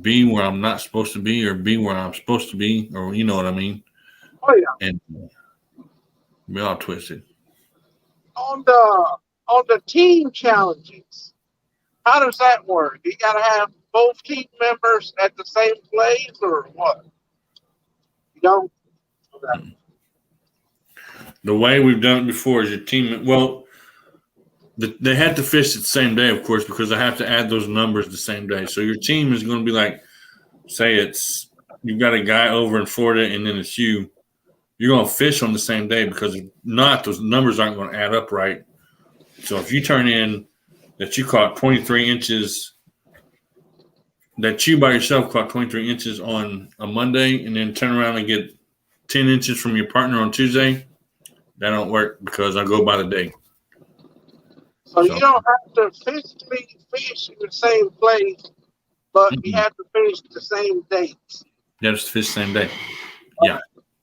be where I'm not supposed to be or be where I'm supposed to be, or you know what I mean. Oh, yeah. And be all twisted. On the team challenges, how does that work? You got to have both team members at the same place or what? You don't? Okay. The way we've done it before is your team. Well, they had to fish it the same day, of course, because I have to add those numbers the same day. So your team is going to be like, say it's you've got a guy over in Florida and then it's you. You're going to fish on the same day because if not, those numbers aren't going to add up right. So if you turn in that you caught 23 inches that you by yourself caught 23 inches on a Monday and then turn around and get 10 inches from your partner on Tuesday, that don't work because I go by the day. So you don't have to physically fish in the same place, but you have to fish the same dates. Yeah, just fish the same day. Yeah.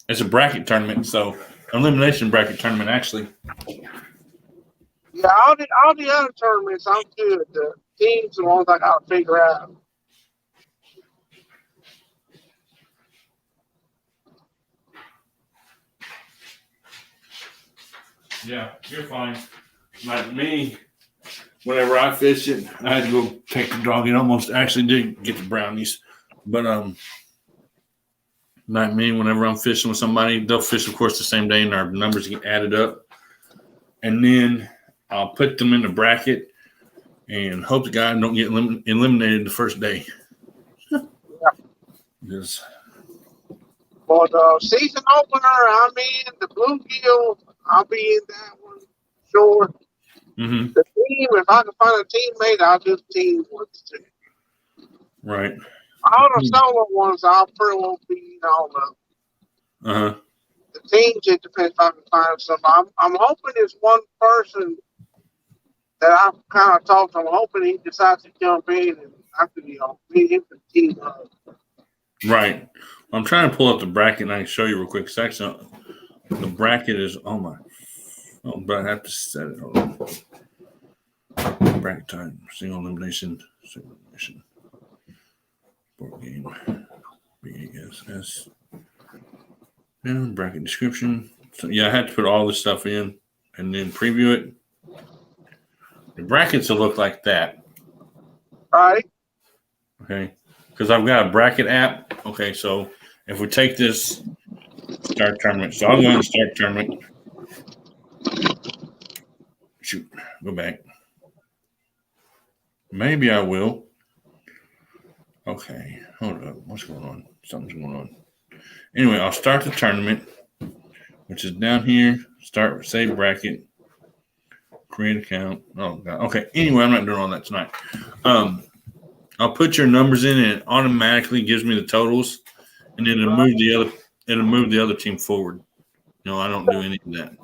It's a bracket tournament, so elimination bracket tournament actually. Yeah, all the other tournaments I'm good. The teams are the ones I gotta figure out. Yeah, you're fine. Like me, whenever I fish it, I had to go take the dog. It almost actually did get the brownies. But like me, whenever I'm fishing with somebody, they'll fish, of course, the same day, and our numbers get added up. And then I'll put them in the bracket and hope the guy don't get eliminated the first day. Yes. For the season opener, I'm in the bluegill. I'll be in that one, sure. Mm-hmm. The team, if I can find a teammate, I'll do team ones too. Right. All the solo ones, I'll pretty well be in all of them. Uh-huh. The team just depends if I can find somebody. I'm hoping there's one person that I've kind of talked to. I'm hoping he decides to jump in and I can, be him for the team. Right. I'm trying to pull up the bracket and I can show you real quick. Section. The bracket is but I have to set it. Hold on. Bracket time. Single elimination. Board game. BASS. And bracket description. So yeah, I had to put all this stuff in and then preview it. The brackets will look like that. Right. Okay. Because I've got a bracket app. Okay, so if we take this start tournament, so I'll go and start tournament. Shoot, go back. Maybe I will. Okay, hold up. What's going on? Something's going on. Anyway, I'll start the tournament, which is down here. Start, save bracket, create account. Oh, God. Okay. Anyway, I'm not doing all that tonight. I'll put your numbers in, and it automatically gives me the totals, and then it'll move the other team forward. I don't do any of that.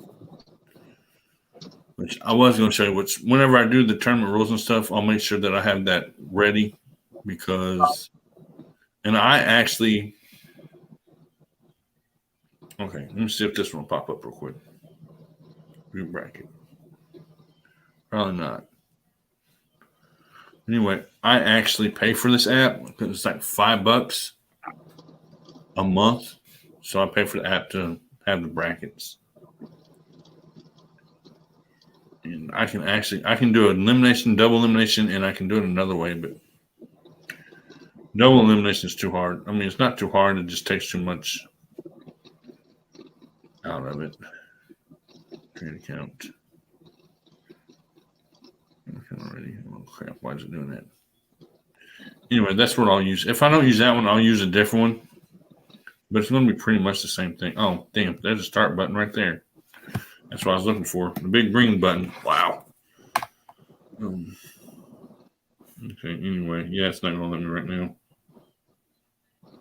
Which I was going to show you. Which whenever I do the tournament rules and stuff, I'll make sure that I have that ready because, and I actually. Okay, let me see if this one will pop up real quick. Group bracket. Probably not. Anyway, I actually pay for this app because it's like $5 a month. So I pay for the app to have the brackets. And I can do elimination, double elimination, and I can do it another way, but double elimination is too hard. I mean, it's not too hard. It just takes too much out of it. Create account. Already. Oh crap! Why is it doing that? Anyway, that's what I'll use. If I don't use that one, I'll use a different one. But it's going to be pretty much the same thing. Oh, damn! There's a start button right there. That's what I was looking for. The big green button. Wow. Okay. Anyway, yeah, it's not going to let me right now.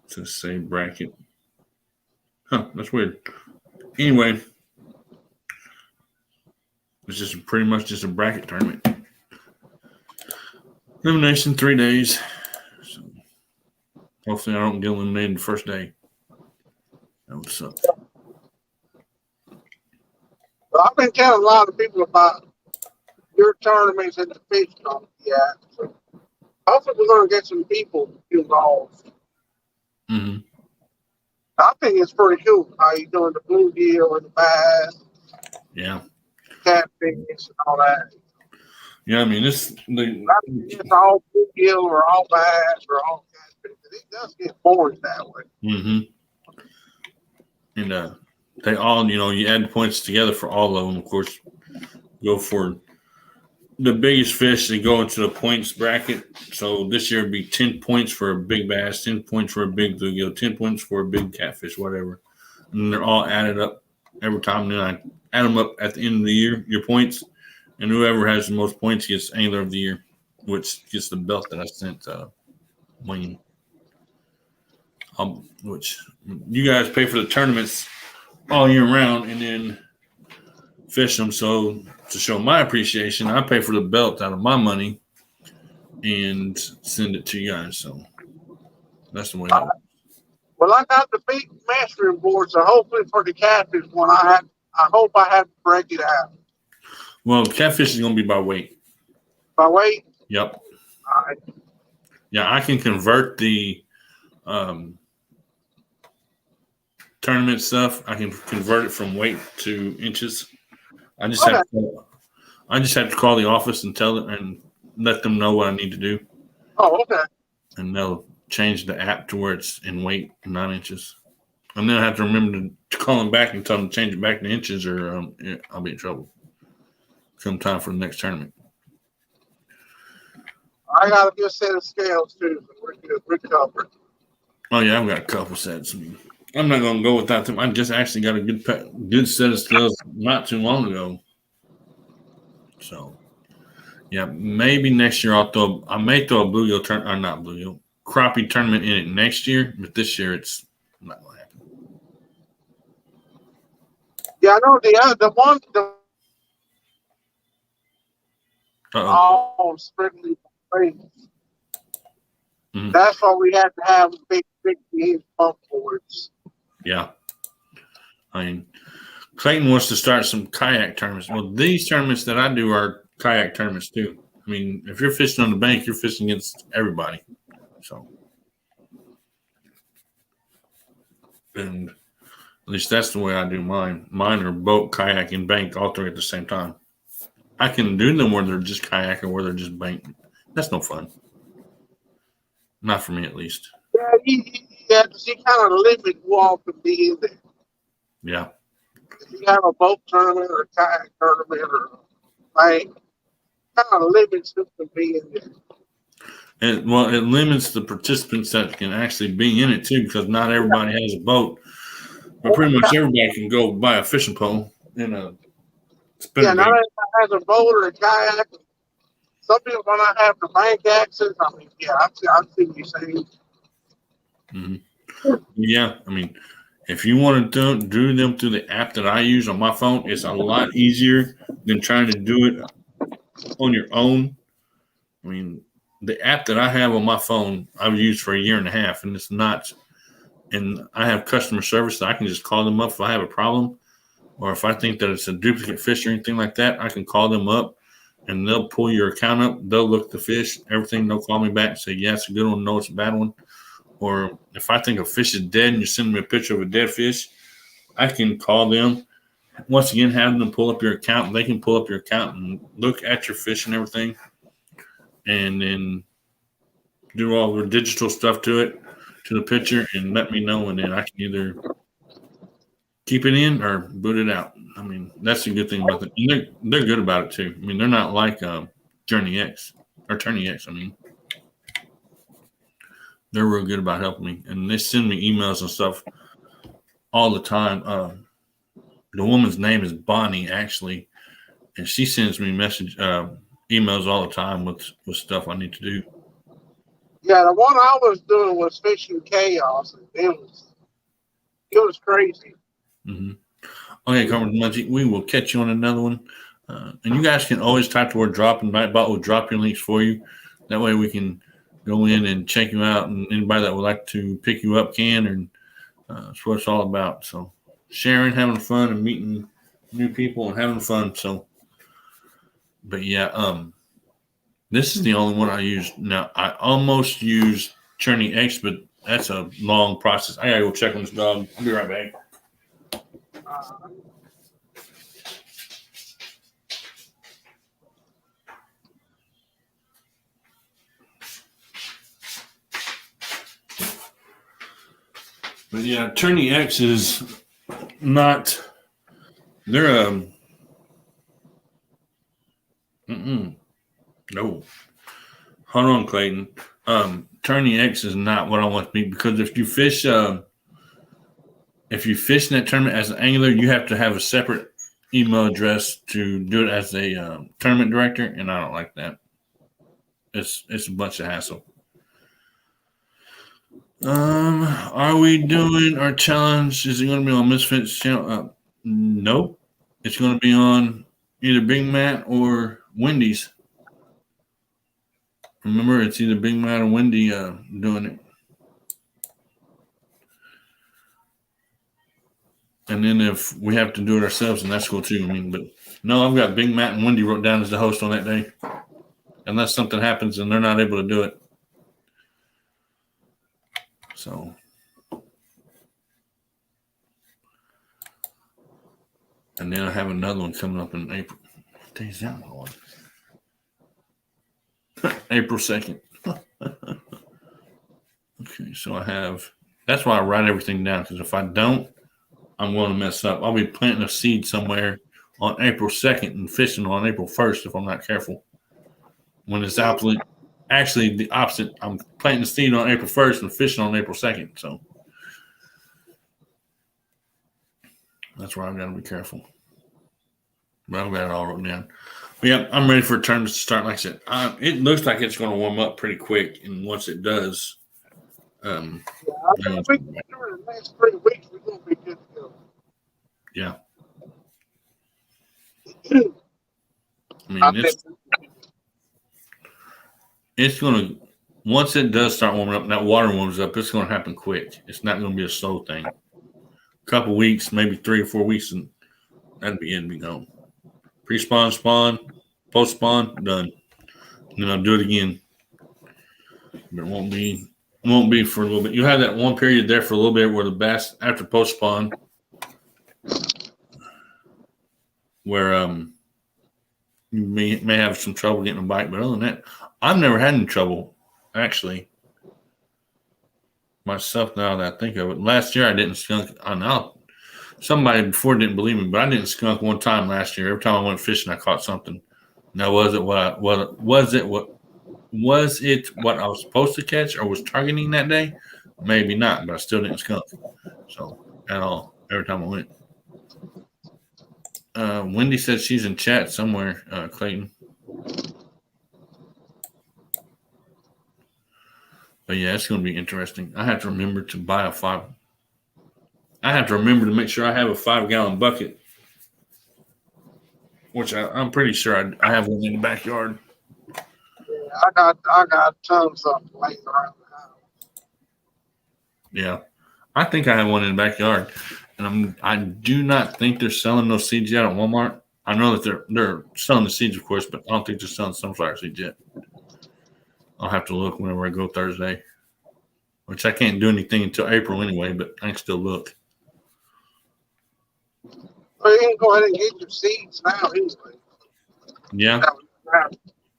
It says save bracket. Huh? That's weird. Anyway, it's just pretty much just a bracket tournament. Elimination 3 days. So hopefully I don't get eliminated the first day. That would suck. Well, I've been telling a lot of people about your tournaments and the fish tournament. Yeah. So hopefully we're going to get some people involved. Mm-hmm. I think it's pretty cool how you're doing the bluegill and the bass. Yeah. Catfish and all that. Yeah, I mean, it's all bluegill or all bass or all catfish. It does get boring that way. Mm-hmm. And they all, you add the points together for all of them. Of course, go for the biggest fish. They go into the points bracket. So this year it'd be 10 points for a big bass, 10 points for a big bluegill, 10 points for a big catfish, whatever. And they're all added up every time. And then I add them up at the end of the year, your points. And whoever has the most points gets Angler of the Year, which gets the belt that I sent mean, which you guys pay for the tournaments all year round and then fish them. So to show my appreciation, I pay for the belt out of my money and send it to you guys. So that's the way that works. Well, I got the big mastering board, so hopefully for the catfish one, I hope I have to break it out. Well, catfish is going to be by weight. By weight? Yep. All right. Yeah, I can convert the tournament stuff. I can convert it from weight to inches. I just have to call the office and tell them and let them know what I need to do. Oh, okay. And they'll change the app to where it's in weight, 9 inches. And then I have to remember to call them back and tell them to change it back to inches, or I'll be in trouble. Come time for the next tournament. I got a good set of scales too. So we're good. We're covered. Oh yeah, I've got a couple sets. I'm not going to go without them. I just actually got a good set of scales not too long ago. So yeah, maybe next year I may throw a bluegill tournament, or not bluegill, crappie tournament in it next year, but this year it's not going to happen. Yeah, I know the one all strictly race. Mm-hmm. That's why we have to have big 60-inch pump boards. Yeah. I mean, Clayton wants to start some kayak tournaments. Well, these tournaments that I do are kayak tournaments too. I mean, if you're fishing on the bank, you're fishing against everybody. So, and at least that's the way I do mine. Mine are boat, kayak, and bank all three at the same time. I can do them where they're just kayak or where they're just bank. That's no fun. Not for me, at least. Yeah, you kind of limit who all can be in there. Yeah. If you have a boat tournament or a kayak tournament or like, kind of limits who can be in there. It limits the participants that can actually be in it too, because not everybody has a boat. But pretty much everybody can go buy a fishing pole and a spinner. Yeah, not everybody has a boat or a kayak. Some people will not have the bank access. I mean, yeah, I see what you're saying. Mm-hmm. Yeah, I mean, if you want to do them through the app that I use on my phone, it's a lot easier than trying to do it on your own. I mean, the app that I have on my phone, I've used for a year and a half, and it's not. And I have customer service that I can just call them up if I have a problem, or if I think that it's a duplicate fish or anything like that, I can call them up, and they'll pull your account up. They'll look at the fish, everything. They'll call me back and say, yeah, it's a good one. No, it's a bad one. Or if I think a fish is dead and you send me a picture of a dead fish, I can call them. Once again, have them pull up your account. They can pull up your account and look at your fish and everything, and then do all the digital stuff to it, to the picture, and let me know. And then I can either keep it in or boot it out. I mean, that's a good thing about it. And they're good about it too. I mean, they're not like Journey X or Tourney X. I mean, they're real good about helping me, and they send me emails and stuff all the time. The woman's name is Bonnie, actually, and she sends me emails all the time with stuff I need to do. Yeah, the one I was doing was Fishing Chaos, and it was crazy. Mm-hmm. Okay, Carmen Munchie, we will catch you on another one. And you guys can always type the word drop, and Nightbot will drop your links for you. That way we can go in and check you out, and anybody that would like to pick you up can, and that's what it's all about. So sharing, having fun, and meeting new people and having fun. So, but yeah, this is the only one I use. Now, I almost use Journey X, but that's a long process. I gotta go check on this dog. I'll be right back. But yeah, Journey X is not. They're no. Hold on, Clayton. Journey X is not what I want to be, because if you fish in that tournament as an angler, you have to have a separate email address to do it as a tournament director, and I don't like that. It's a bunch of hassle. Are we doing our challenge? Is it going to be on Misfits channel? Nope. It's going to be on either Big Matt or Wendy's. Remember, it's either Big Matt or Wendy doing it. And then if we have to do it ourselves, then that's cool too. I mean, but no, I've got Big Matt and Wendy wrote down as the host on that day. Unless something happens and they're not able to do it. So. And then I have another one coming up in April. What day is that one? April 2nd. Okay, so I have. That's why I write everything down, because if I don't, I'm going to mess up. I'll be planting a seed somewhere on April 2nd and fishing on April 1st if I'm not careful. When it's actually the opposite. I'm planting the seed on April 1st and fishing on April 2nd. So that's where I've got to be careful. But I've got it all written down. But yeah, I'm ready for tournaments to start. Like I said, it looks like it's going to warm up pretty quick. And once it does, I think during the next 3 weeks, we're going to be good to go. Yeah. I mean, it's going to, once it does start warming up, and that water warms up, it's going to happen quick. It's not going to be a slow thing. A couple weeks, maybe 3 or 4 weeks, and that'd be it and be gone. Pre-spawn, spawn, post-spawn, done. And then I'll do it again. But it won't be for a little bit. You have that one period there for a little bit where the bass, after post-spawn, where you may have some trouble getting a bite. But other than that, I've never had any trouble, actually, myself, now that I think of it. Last year I didn't skunk. I know somebody before didn't believe me, but I didn't skunk one time last year. Every time I went fishing, I caught something. Now, was it what I was supposed to catch or was targeting that day? Maybe not, but I still didn't skunk. So at all, every time I went. Wendy said she's in chat somewhere, Clayton. But yeah, it's going to be interesting. I have to remember to buy I have to remember to make sure I have a 5-gallon bucket, which I'm pretty sure I have one in the backyard. Yeah, I got tons of them laying around the house. Yeah, I think I have one in the backyard, and I do not think they're selling those seeds yet at Walmart. I know that they're selling the seeds, of course, but I don't think they're selling sunflower seeds yet. I'll have to look whenever I go Thursday, which I can't do anything until April anyway, but I can still look. So you can go ahead and get your seeds now anyway. Yeah.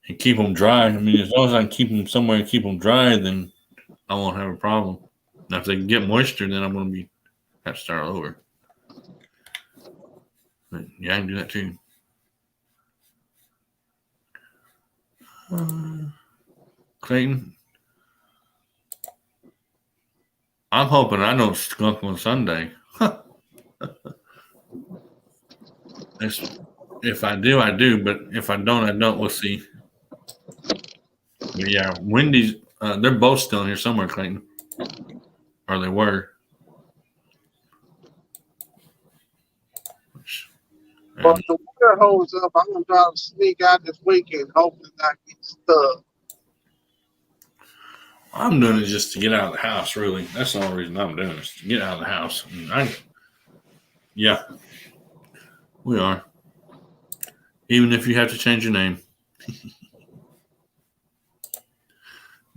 And keep them dry. I mean, as long as I can keep them somewhere and keep them dry, then I won't have a problem. Now, if they can get moisture, then I'm going to have to start over. But yeah, I can do that too. Clayton, I'm hoping I don't skunk on Sunday. If I do, I do. But if I don't, I don't. We'll see. But yeah, Wendy's, they're both still in here somewhere, Clayton. Or they were. But the water holds up. I'm going to try to sneak out this weekend, hoping I get stuck. I'm doing it just to get out of the house, really. That's the only reason I'm doing it, is to get out of the house. Yeah, we are. Even if you have to change your name.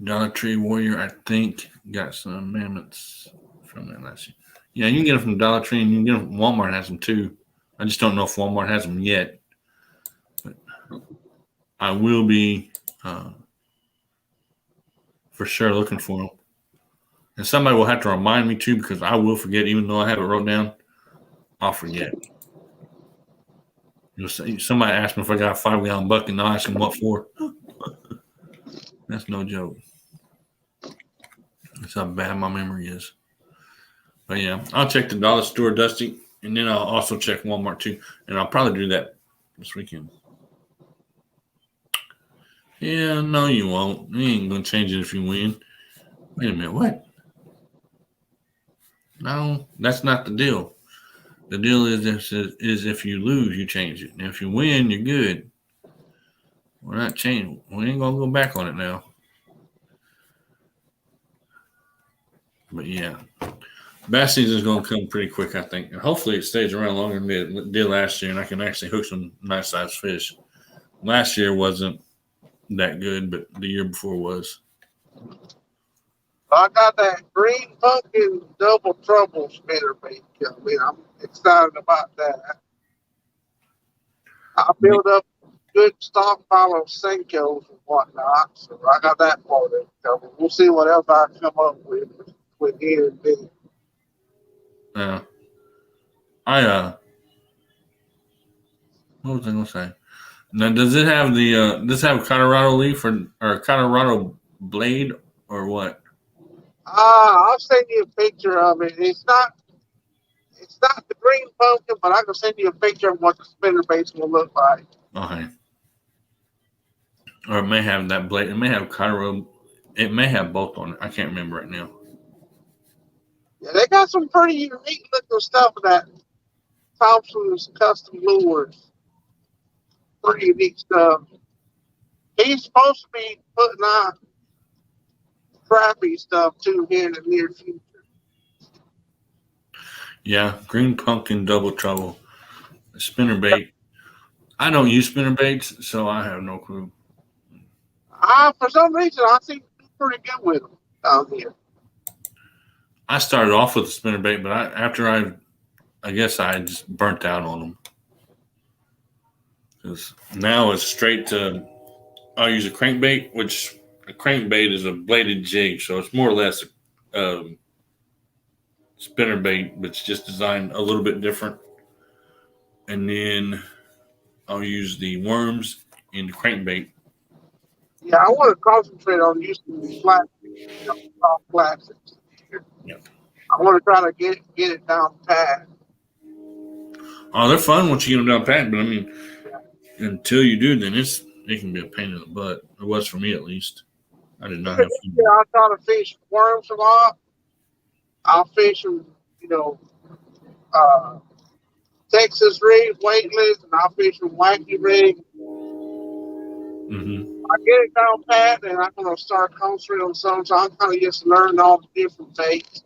Dollar Tree Warrior, I think, got some mammoths from that last year. Yeah, you can get them from Dollar Tree, and you can get them from Walmart has them too. I just don't know if Walmart has them yet. But I will be for sure looking for them. And somebody will have to remind me too, because I will forget, even though I have it wrote down. I'll forget. Somebody asked me if I got a 5-gallon bucket, and I'll ask them what for. That's no joke. That's how bad my memory is. But yeah, I'll check the dollar store, Dusty, and then I'll also check Walmart too. And I'll probably do that this weekend. Yeah, no, you won't. You ain't going to change it if you win. Wait a minute, what? No, that's not the deal. The deal is if you lose, you change it. And if you win, you're good. We're not changing. We ain't gonna go back on it now. But yeah, bass season is gonna come pretty quick, I think, and hopefully it stays around longer than it did last year, and I can actually hook some nice sized fish. Last year wasn't that good, but the year before was. I got that green pumpkin double trouble spinnerbait. I mean, I'm excited about that. I built up a good stockpile of Senkos and whatnot, so I got that part of it covered. We'll see what else I come up with here and there. I what was I gonna say? Now, does it have the does it have Colorado leaf or Colorado blade or what? I'll send you a picture of it. It's not the green pumpkin, but I can send you a picture of what the spinnerbaits will look like. Okay. Or it may have that blade. It may have Colorado. It may have both on it. I can't remember right now. Yeah, they got some pretty unique looking stuff in that Thompson's custom lures. Pretty unique stuff. He's supposed to be putting out crappie stuff too here in the near future. Yeah, green pumpkin double trouble. Spinnerbait. I don't use spinnerbaits, so I have no clue. For some reason, I seem to do pretty good with them down here. I started off with a spinnerbait, but I guess I just burnt out on them. Because now it's straight to. I'll use a crankbait, which a crankbait is a bladed jig, so it's more or less a spinnerbait, but it's just designed a little bit different. And then I'll use the worms in the crankbait. Yeah, I want to concentrate on using flat, soft plastics. Yeah. I want to try to get it down pat. Oh, they're fun once you get them down pat, but I mean, until you do, then it can be a pain in the butt. It was for me at least. I did not have fun. Yeah, I try to fish worms a lot. I'll fish them, Texas rig, weightless, and I'll fish them wacky rig. Mm-hmm. I get it down pat, and I'm going to start concentrating on some. So I'm kind of just learning all the different baits.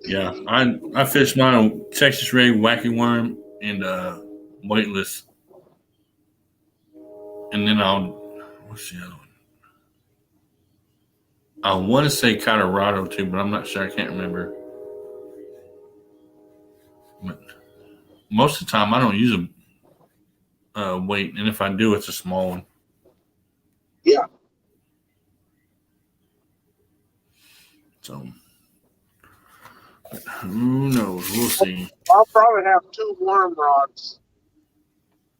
Yeah, I fished mine on Texas rig, wacky worm, and weightless. And then what's the other one? I want to say Colorado too, but I'm not sure. I can't remember. But most of the time, I don't use a weight, and if I do, it's a small one. Yeah. So who knows? We'll see. I'll probably have 2 worm rods.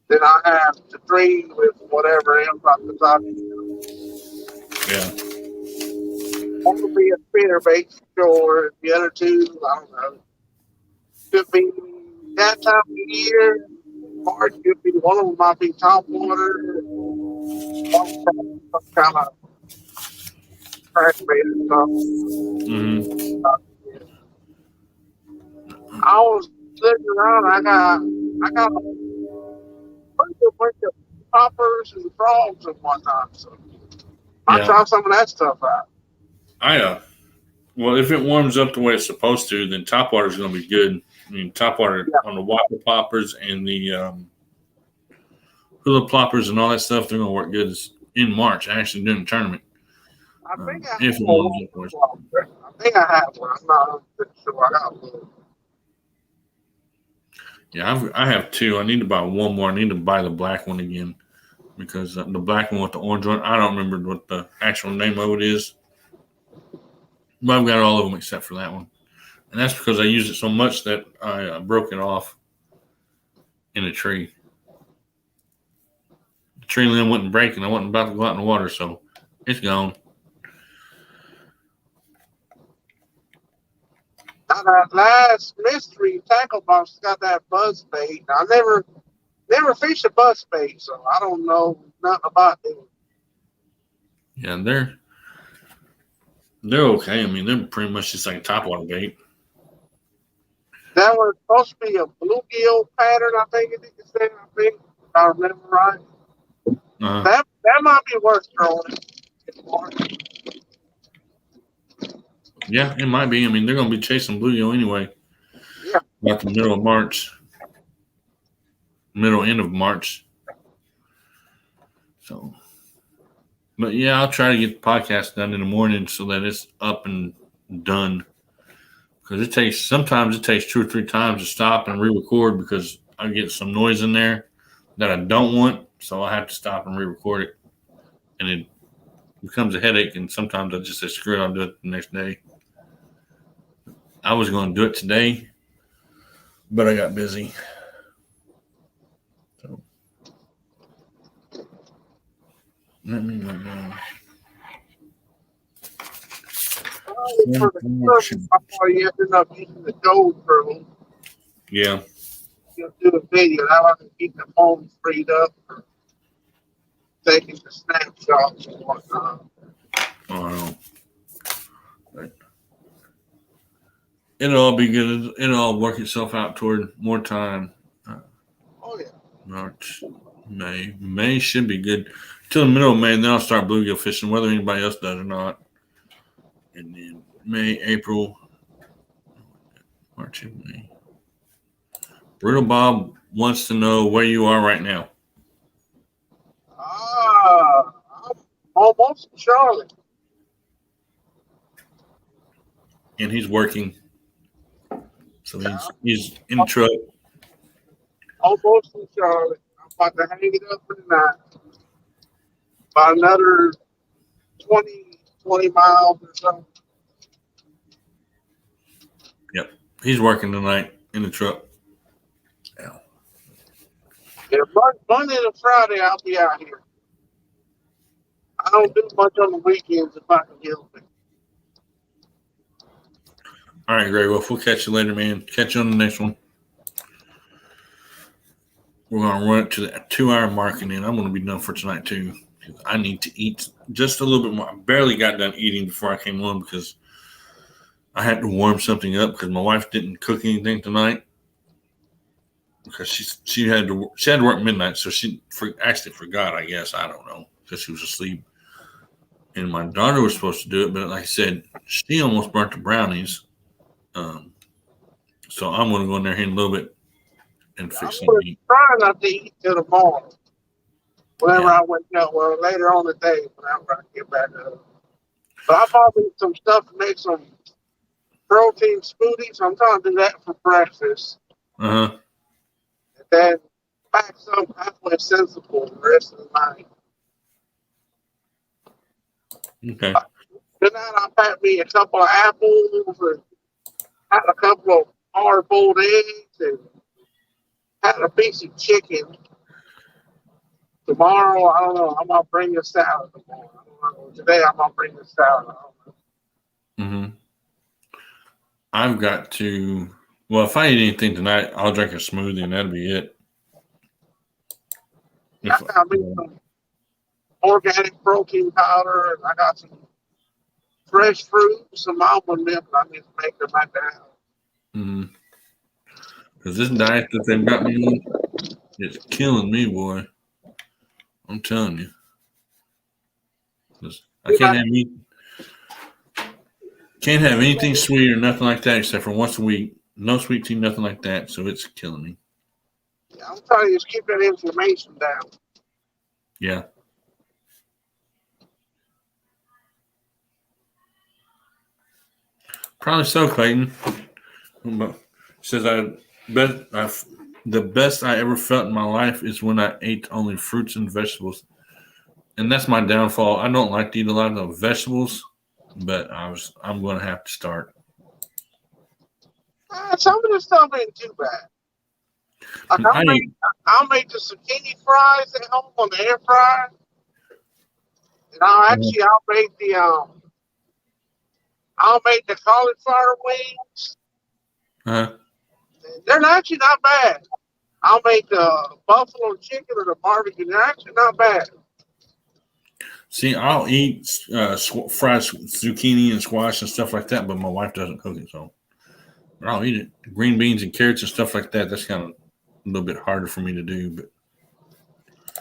Then I have to trade with whatever else I'm deciding. Yeah. One will be a spinnerbait for sure. The other 2, I don't know. Could be that time of year. March could be one of them might be top water. Some kind of crackbait or something. Mm-hmm. I was looking around. I got a bunch of poppers and frogs and whatnot. So I'll try some of that stuff out. Well, if it warms up the way it's supposed to, then topwater is going to be good. I mean, topwater on the water poppers and the hula ploppers and all that stuff, they're going to work good in March, actually during the tournament. I think I if it warms up for us. I think I have one. I'm not sure. I got one. Yeah, I have 2. I need to buy one more. I need to buy the black one again because the black one with the orange one, I don't remember what the actual name of it is. But I've got all of them except for that one. And that's because I used it so much that I broke it off in a tree. The tree limb wouldn't break, and I wasn't about to go out in the water, so it's gone. Now that last mystery tackle box got that buzz bait. I never fished a buzz bait, so I don't know nothing about them. Yeah, they're okay. I mean, they're pretty much just like a topwater bait. That was supposed to be a bluegill pattern, I think it is. I think, if I remember right. Uh-huh. That might be worth throwing. Yeah, it might be. I mean, they're going to be chasing bluegill anyway. Yeah. About the middle of March. End of March. So, but yeah, I'll try to get the podcast done in the morning so that it's up and done. Because sometimes it takes 2 or 3 times to stop and re-record because I get some noise in there that I don't want. So I have to stop and re-record it. And it becomes a headache. And sometimes I just say, screw it, I'll do it the next day. I was going to do it today, but I got busy. So let me know. For the service, I probably ended up using the gold crew. Yeah. Do a video. That way I can keep the phone freed up for taking the snapshots and whatnot. Oh, but it'll all be good. It'll all work itself out toward more time. Oh, yeah. March, May. May should be good. Till the middle of May, and then I'll start bluegill fishing, whether anybody else does or not. And then May, April, March, and May. Brutal Bob wants to know where you are right now. I'm almost in Charlotte. And he's working. So he's in the truck. Almost in Charlotte. I'm about to hang it up for the night. About another 20 miles or something. Yep. He's working tonight in the truck. Yeah, Monday to Friday, I'll be out here. I don't do much on the weekends if I can help it. All right, Greg. Well, we'll catch you later, man. Catch you on the next one. We're going to run it to the 2-hour mark, and then I'm going to be done for tonight, too. I need to eat just a little bit more. I barely got done eating before I came on because I had to warm something up because my wife didn't cook anything tonight because she had to work midnight, so she actually forgot, I guess. I don't know, because she was asleep. And my daughter was supposed to do it, but like I said, she almost burnt the brownies. So I'm going to go in there here in a little bit and fix something to eat. I'm trying not to eat till tomorrow. Whenever I wake up, well, later on the day, whenever I get back up. But I bought me some stuff to make some protein smoothies. I'm trying to do that for breakfast. Uh-huh. And then pack some halfway sensible the rest of the night. Okay. Then I packed me a couple of apples and had a couple of hard-boiled eggs and had a piece of chicken. Tomorrow, I don't know. I'm going to bring a salad tomorrow. I don't know. Today, I'm going to bring a salad. Mm-hmm. I've got to, well, if I eat anything tonight, I'll drink a smoothie and that'll be it. I got me some organic protein powder and I got some fresh fruit, some almond milk. I need to make them like that. Mm-hmm. Because this diet that they've got me on is killing me, boy. I'm telling you. I can't have anything sweet or nothing like that except for once a week. No sweet tea, nothing like that. So it's killing me. Yeah, I'm trying to just keep that inflammation down. Yeah. Probably so, Clayton. Says the best I ever felt in my life is when I ate only fruits and vegetables. And that's my downfall. I don't like to eat a lot of vegetables, but I'm going to have to start. Some of this stuff ain't too bad. Like I'll make the zucchini fries at home on the air fryer. And I'll make the cauliflower wings. Uh-huh. They're actually not bad. I'll make the buffalo chicken or the barbecue. They're actually not bad. See, I'll eat fried zucchini and squash and stuff like that, but my wife doesn't cook it, so But I'll eat it. Green beans and carrots and stuff like that. That's kind of a little bit harder for me to do. But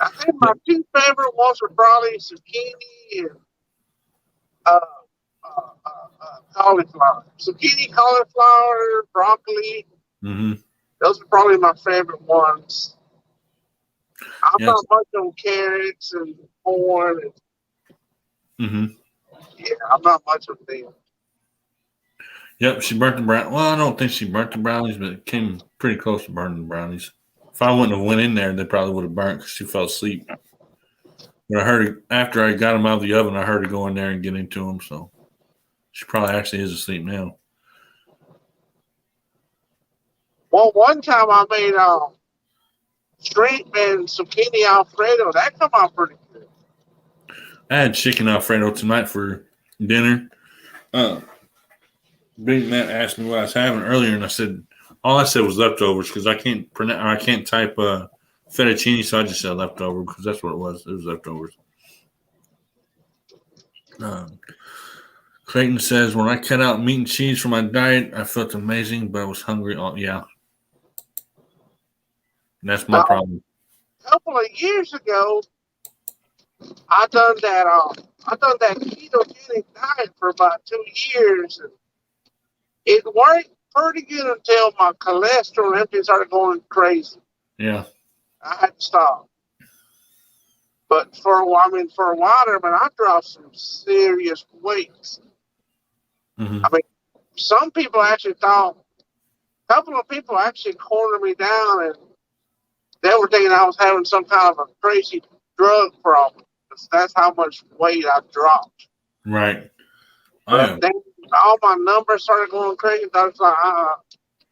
I think my two favorite ones are probably zucchini and uh, cauliflower. Zucchini, cauliflower, broccoli. mm-hmm. Those are probably my favorite ones. I'm Yes. not much on carrots and corn. And, Mm-hmm. yeah, I'm not much of them. Yep, she burnt the brown. Well, I don't think she burnt the brownies, but it came pretty close to burning the brownies. If I wouldn't have went in there, they probably would have burnt because she fell asleep. But I heard her, after I got them out of the oven, I heard her go in there and get into them. So she probably actually is asleep now. Well, one time I made shrimp and zucchini Alfredo. That come out pretty good. I had chicken Alfredo tonight for dinner. Big Matt asked me what I was having earlier, and I said all I said was leftovers because I can't pronounce. I can't type fettuccine, so I just said leftover because that's what it was. It was leftovers. Clayton says, when I cut out meat and cheese for my diet, I felt amazing, but I was hungry. Yeah. That's my problem. A couple of years ago, I done that ketogenic diet for about 2 years, and it worked pretty good until my cholesterol and everything started going crazy. Yeah. I had to stop. But for a while, I dropped some serious weights. Mm-hmm. I mean, some people actually thought, a couple of people actually cornered me down, and they were thinking I was having some kind of a crazy drug problem. That's how much weight I dropped. Right. But then all my numbers started going crazy. I was like,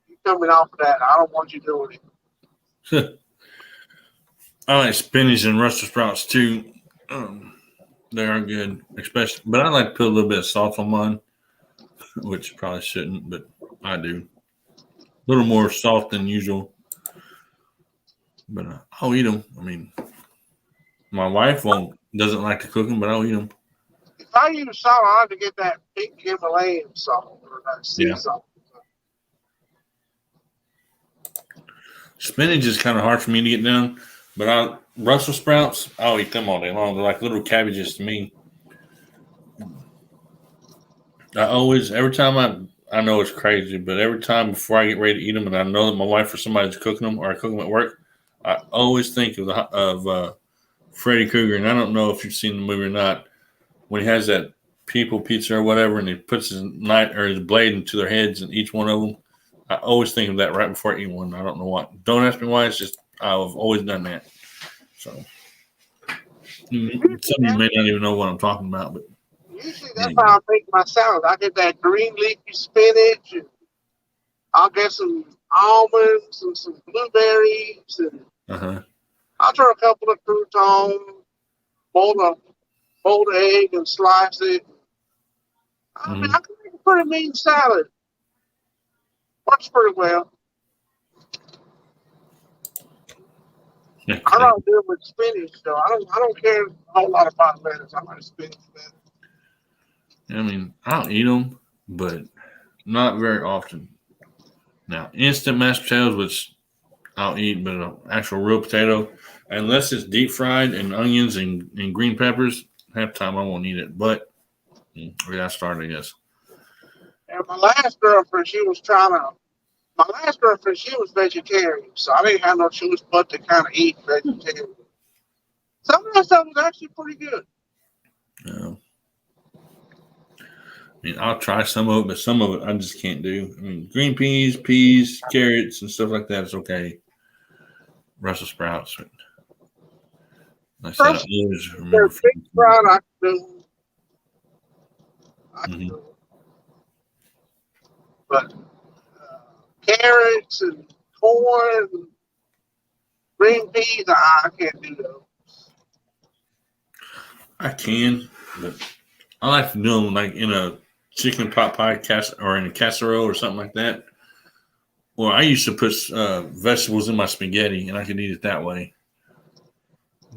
you're coming off of that. I don't want you doing it. I like spinach and Brussels sprouts too. They are good, especially. But I like to put a little bit of salt on mine, which probably shouldn't, but I do. A little more salt than usual. But I'll eat them. I mean, my wife doesn't like to cook them, but I'll eat them. If I use salt, I like to get that pink Himalayan salt or that sea salt. Spinach is kind of hard for me to get down, but Brussels sprouts, I'll eat them all day long. They're like little cabbages to me. Every time I know it's crazy, but every time before I get ready to eat them and I know that my wife or somebody's cooking them or I cook them at work, I always think of Freddy Krueger. And I don't know if you've seen the movie or not, when he has that people pizza or whatever and he puts his knife or his blade into their heads and each one of them. I always think of that right before I eat one. I don't know why. Don't ask me why. It's just I've always done that. So some of you may not even know what I'm talking about, but usually that's how I make my salad. I get that green leafy spinach, and I'll get some almonds and some blueberries, and I'll throw a couple of croutons, boil the egg and slice it. I mean, I can make a pretty mean salad. Works pretty well. Okay. I don't do it with spinach though. I don't care a whole lot about lettuce. I like spinach better. I mean, I'll eat them, but not very often. Now, instant mashed potatoes, which I'll eat, but an actual real potato, unless it's deep fried and onions and green peppers, half the time I won't eat it. But we got started, I guess. And my last girlfriend, she was vegetarian, so I didn't have no choice but to kind of eat vegetarian. Some of that stuff was actually pretty good. I mean, I'll try some of it, but some of it I just can't do. I mean, green peas, carrots, and stuff like that is okay. Brussels sprouts. But like I said, I always remember. Big fried, I can do. But carrots and corn, and green peas, I can't do those. I can, but I like to do them like in a chicken pot pie or in a casserole or something like that. Or I used to put vegetables in my spaghetti and I could eat it that way.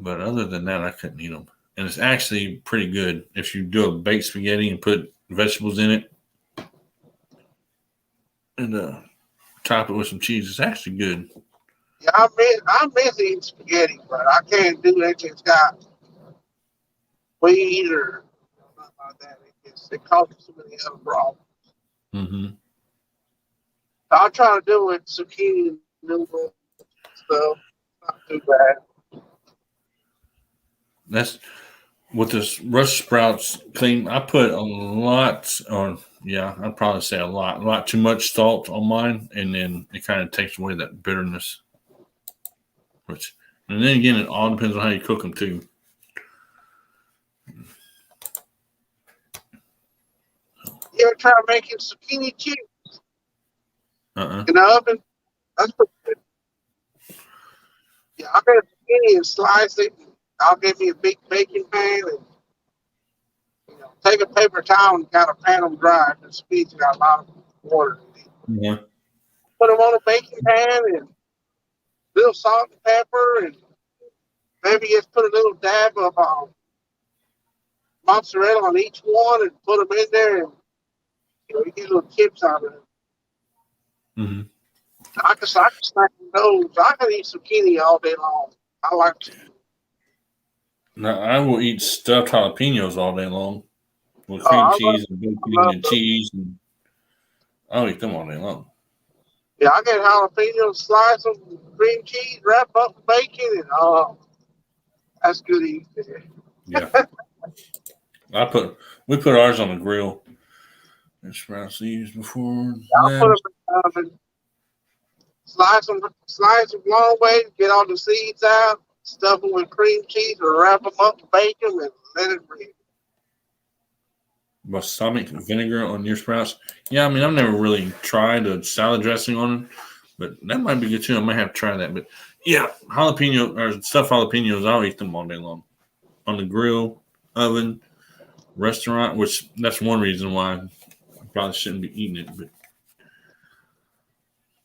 But other than that, I couldn't eat them. And it's actually pretty good if you do a baked spaghetti and put vegetables in it. and top it with some cheese. It's actually good. Yeah, I miss eating spaghetti, but I can't do it. It's got weed or something like that. It causes so many other problems. Mm-hmm. I'll try to do it with zucchini noodles and stuff. Not too bad. That's with this Brussels sprouts thing. I put a lot on. Yeah, I'd probably say a lot too much salt on mine, and then it kind of takes away that bitterness. Which, and then again, it all depends on how you cook them too. You ever try making zucchini chips Uh-uh. in the oven? That's pretty good. Yeah, I'll get a zucchini and slice it. I'll get me a big baking pan and take a paper towel and kind of pan them dry. The zucchini's got a lot of water in it. Yeah. Put them on a baking pan and a little salt and pepper, and maybe just put a little dab of mozzarella on each one and put them in there, and you get little chips out of it. Mm-hmm. I can snack those. I can eat zucchini all day long. I like zucchini. Now I will eat stuffed jalapenos all day long with Oh, cream I cheese and bacon love and those. cheese, and I'll eat them all day long. Yeah, I get jalapenos, slice them, cream cheese, wrap up the bacon, and that's good eating. Yeah. We put ours on the grill. That's what I used before. I'll put them in the oven, slice them long way, get all the seeds out, stuff them with cream cheese, or wrap them up, bake them, and let it breathe. Balsamic vinegar on your sprouts. Yeah, I mean I've never really tried a salad dressing on it, but that might be good too. I might have to try that. But yeah, jalapeno or stuffed jalapenos, I'll eat them all day long on the grill, oven, restaurant. Which that's one reason why I probably shouldn't be eating it. But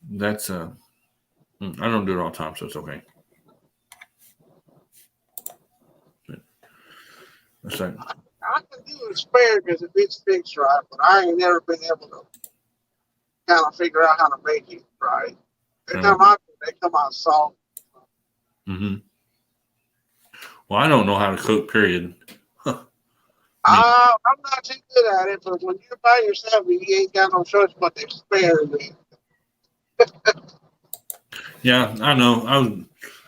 that's I don't do it all the time, so it's okay. But that's like I can do asparagus if it's fixed right, but I ain't never been able to kind of figure out how to make it right. They come out soft. mm-hmm. Well, I don't know how to cook. Period. I'm not too good at it, but when you're by yourself, you ain't got no choice but to experiment. Yeah, I know.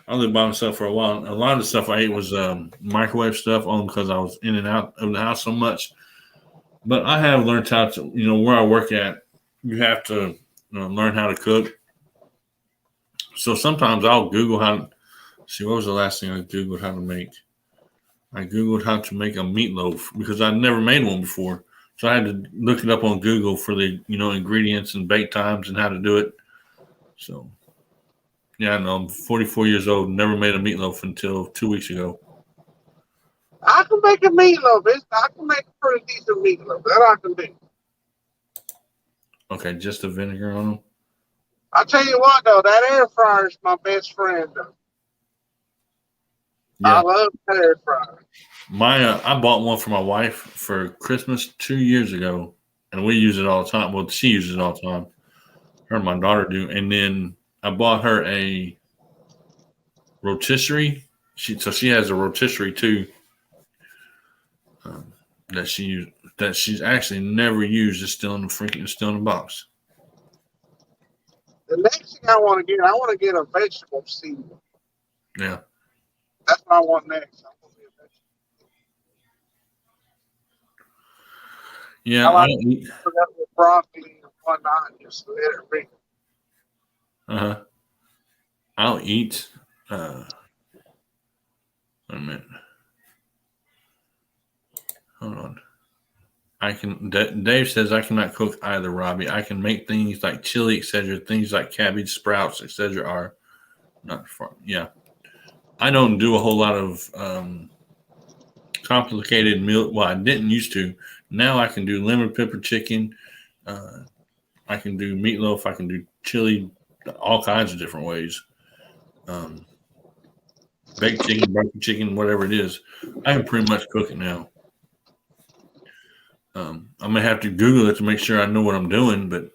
I lived by myself for a while. A lot of the stuff I ate was microwave stuff, only because I was in and out of the house so much. But I have learned how to, where I work at, you have to learn how to cook. So sometimes I'll Google how to see what was the last thing I Googled how to make. I Googled how to make a meatloaf because I'd never made one before. So I had to look it up on Google for the, ingredients and bake times and how to do it. So, yeah, I know. I'm 44 years old, never made a meatloaf until 2 weeks ago. I can make a meatloaf. I can make a pretty decent meatloaf. That I can do. Okay, just the vinegar on them? I tell you what, though, that air fryer is my best friend, though. Yeah. I love that air fryer. I bought one for my wife for Christmas 2 years ago, and we use it all the time. Well, she uses it all the time. Her and my daughter do. And then I bought her a rotisserie. So she has a rotisserie too. That she's actually never used. It's still in the box. The next thing I want to get a vegetable seed. Yeah. That's what I want next. I want to get a vegetable. Yeah. I like to put that with broccoli and whatnot and just let it breathe. I'll eat. Wait a minute. Hold on. Dave says I cannot cook either, Robbie. I can make things like chili, etc. Things like cabbage, sprouts, etc. are not fun. Yeah. I don't do a whole lot of complicated meal. Well, I didn't used to. Now I can do lemon pepper chicken. I can do meatloaf. I can do chili, all kinds of different ways. Baked chicken, barbecue chicken, whatever it is. I can pretty much cook it now. I may have to Google it to make sure I know what I'm doing, but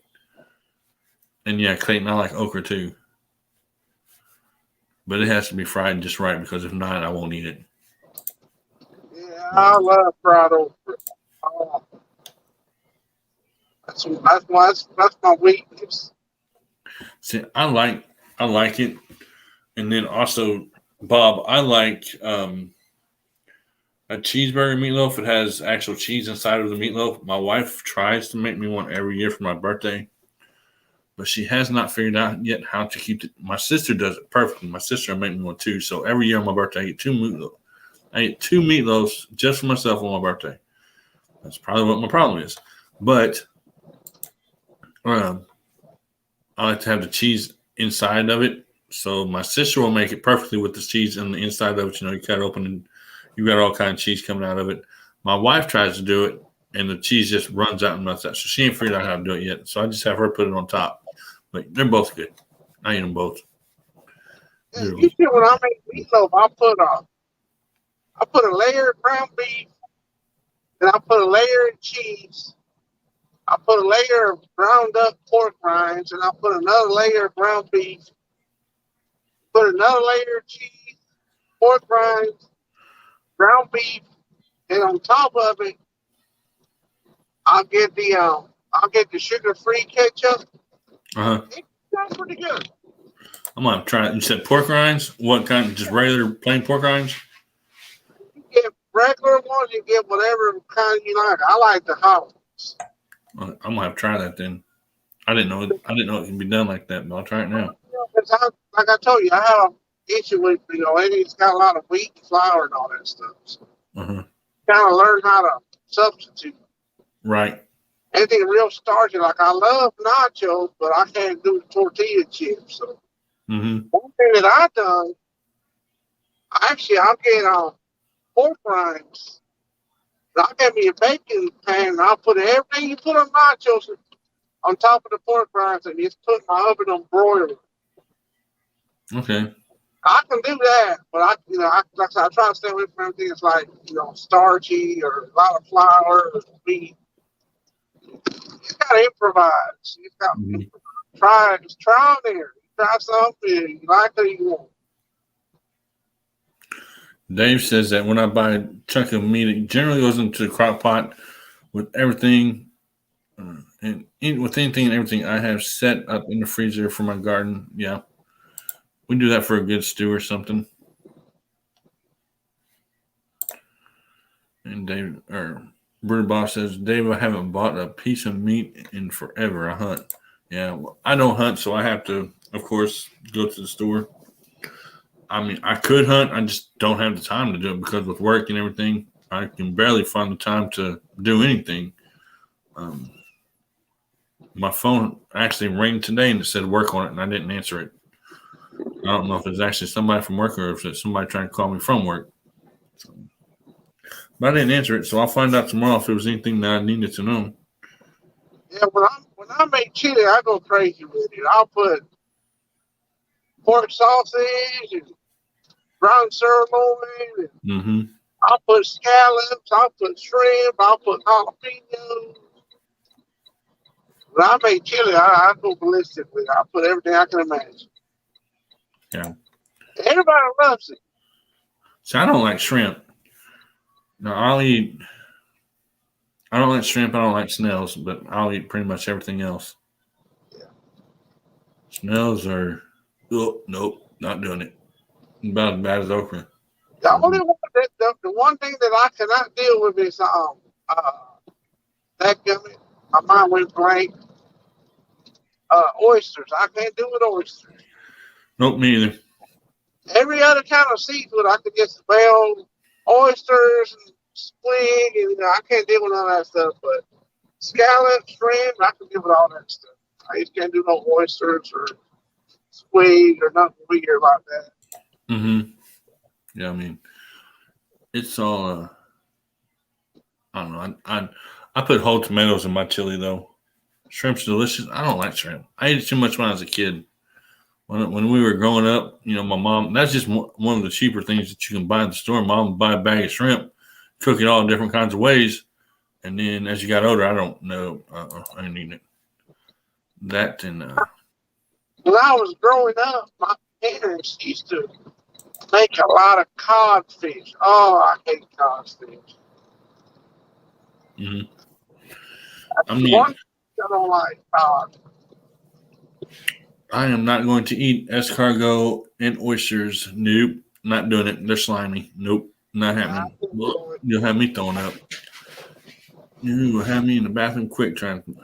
And yeah, Clayton, I like okra too. But it has to be fried just right because if not, I won't eat it. Yeah, I love fried okra. Oh, that's my weakness. See, I like it. And then also, Bob, I like a cheeseburger meatloaf. It has actual cheese inside of the meatloaf. My wife tries to make me one every year for my birthday, but she has not figured out yet how to keep it. My sister does it perfectly. My sister will make me one too. So every year on my birthday, I eat two meatloaf. I eat two meatloafs just for myself on my birthday. That's probably what my problem is. But um, I like to have the cheese inside of it. So my sister will make it perfectly with the cheese on the inside of it. You know, you cut it open and you got all kind of cheese coming out of it. My wife tries to do it, and the cheese just runs out and melts out. So she ain't figured out how to do it yet. So I just have her put it on top. But they're both good. I eat them both. Yeah, usually when I make meatloaf, I put a layer of ground beef, then I put a layer of cheese. I put a layer of ground up pork rinds, and I put another layer of ground beef. Put another layer of cheese, pork rinds, ground beef, and on top of it, I'll get the sugar-free ketchup. Uh-huh. That's pretty good. I'm gonna try it. You said pork rinds? What kind? Just regular plain pork rinds? You get regular ones, you get whatever kind you like. I like the hot ones. I'm gonna have to try that then. I didn't know it can be done like that, but I'll try it now. Like I told you, I have an issue with it's got a lot of wheat flour and all that stuff. So Uh-huh. kind of learn how to substitute. Right. Anything real starchy, like I love nachos, but I can't do the tortilla chips. So Mm-hmm. one thing that I've done, I'll get pork rinds. I'll get me a baking pan and I'll put everything you put on nachos on top of the pork rinds and just put my oven on broiler. Okay. I can do that, but I try to stay away from everything that's like, starchy or a lot of flour or wheat. You got to improvise. You got to Mm-hmm. try it. Just try it there. Try something. You like it, you won't. Dave says that when I buy a chunk of meat, it generally goes into the crock pot with everything with anything and everything I have set up in the freezer for my garden. Yeah. We do that for a good stew or something. And Dave or Bruder Boss says, Dave, I haven't bought a piece of meat in forever. I hunt. Yeah, well, I don't hunt, so I have to, of course, go to the store. I mean, I could hunt. I just don't have the time to do it because with work and everything, I can barely find the time to do anything. My phone actually rang today and it said work on it, and I didn't answer it. I don't know if it's actually somebody from work or if it's somebody trying to call me from work. So, but I didn't answer it, so I'll find out tomorrow if there was anything that I needed to know. Yeah, when I make chili, I go crazy with it. I'll put pork sausage and ground sirloin. And Mm-hmm. I'll put scallops. I'll put shrimp. I'll put jalapenos. When I make chili, I go ballistic with it. I put everything I can imagine. Yeah. Everybody loves it. So I don't like shrimp. No, I don't like shrimp. I don't like snails, but I'll eat pretty much everything else. Yeah. Snails are, oh, nope, not doing it. About as bad as okra. The only one the one thing that I cannot deal with is that gummy. My mind went blank. Oysters. I can't do with oysters. Nope, me either. Every other kind of seafood I could get smell. Oysters and squid, and I can't deal with none of that stuff. But scallops, shrimp, I can deal with all that stuff. I just can't do no oysters or squid or nothing weird like that. Mm-hmm. Yeah, I mean, it's all. I don't know. I put whole tomatoes in my chili though. Shrimp's delicious. I don't like shrimp. I ate it too much when I was a kid. When we were growing up, my mom. That's just one of the cheaper things that you can buy in the store. Mom would buy a bag of shrimp, cook it all different kinds of ways, and then as you got older, I don't know. I ain't eating it. That and When I was growing up, my parents used to make a lot of codfish. Oh, I hate codfish. Mm-hmm. One thing I don't like cod. I am not going to eat escargot and oysters. Nope, not doing it. They're slimy. Nope, not I happening. can do it. You'll have me throwing up. You will have me in the bathroom quick trying to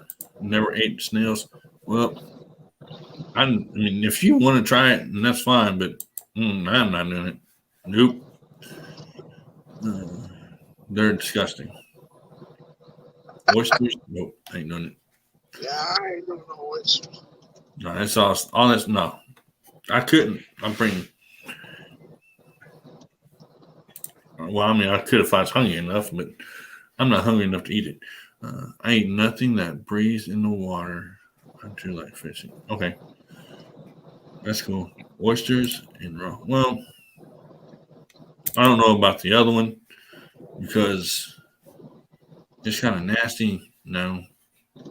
never ate snails. Well, I mean, if you want to try it, then that's fine, but I'm not doing it. Nope. They're disgusting. Oysters? Nope, ain't doing it. Yeah, I ain't doing no oysters. No, that's all that's no. I couldn't. I'm pretty. Well, I mean, I could if I was hungry enough, but I'm not hungry enough to eat it. I eat nothing that breathes in the water. I do like fishing. Okay, that's cool. Oysters and raw. Well, I don't know about the other one because it's kind of nasty. No,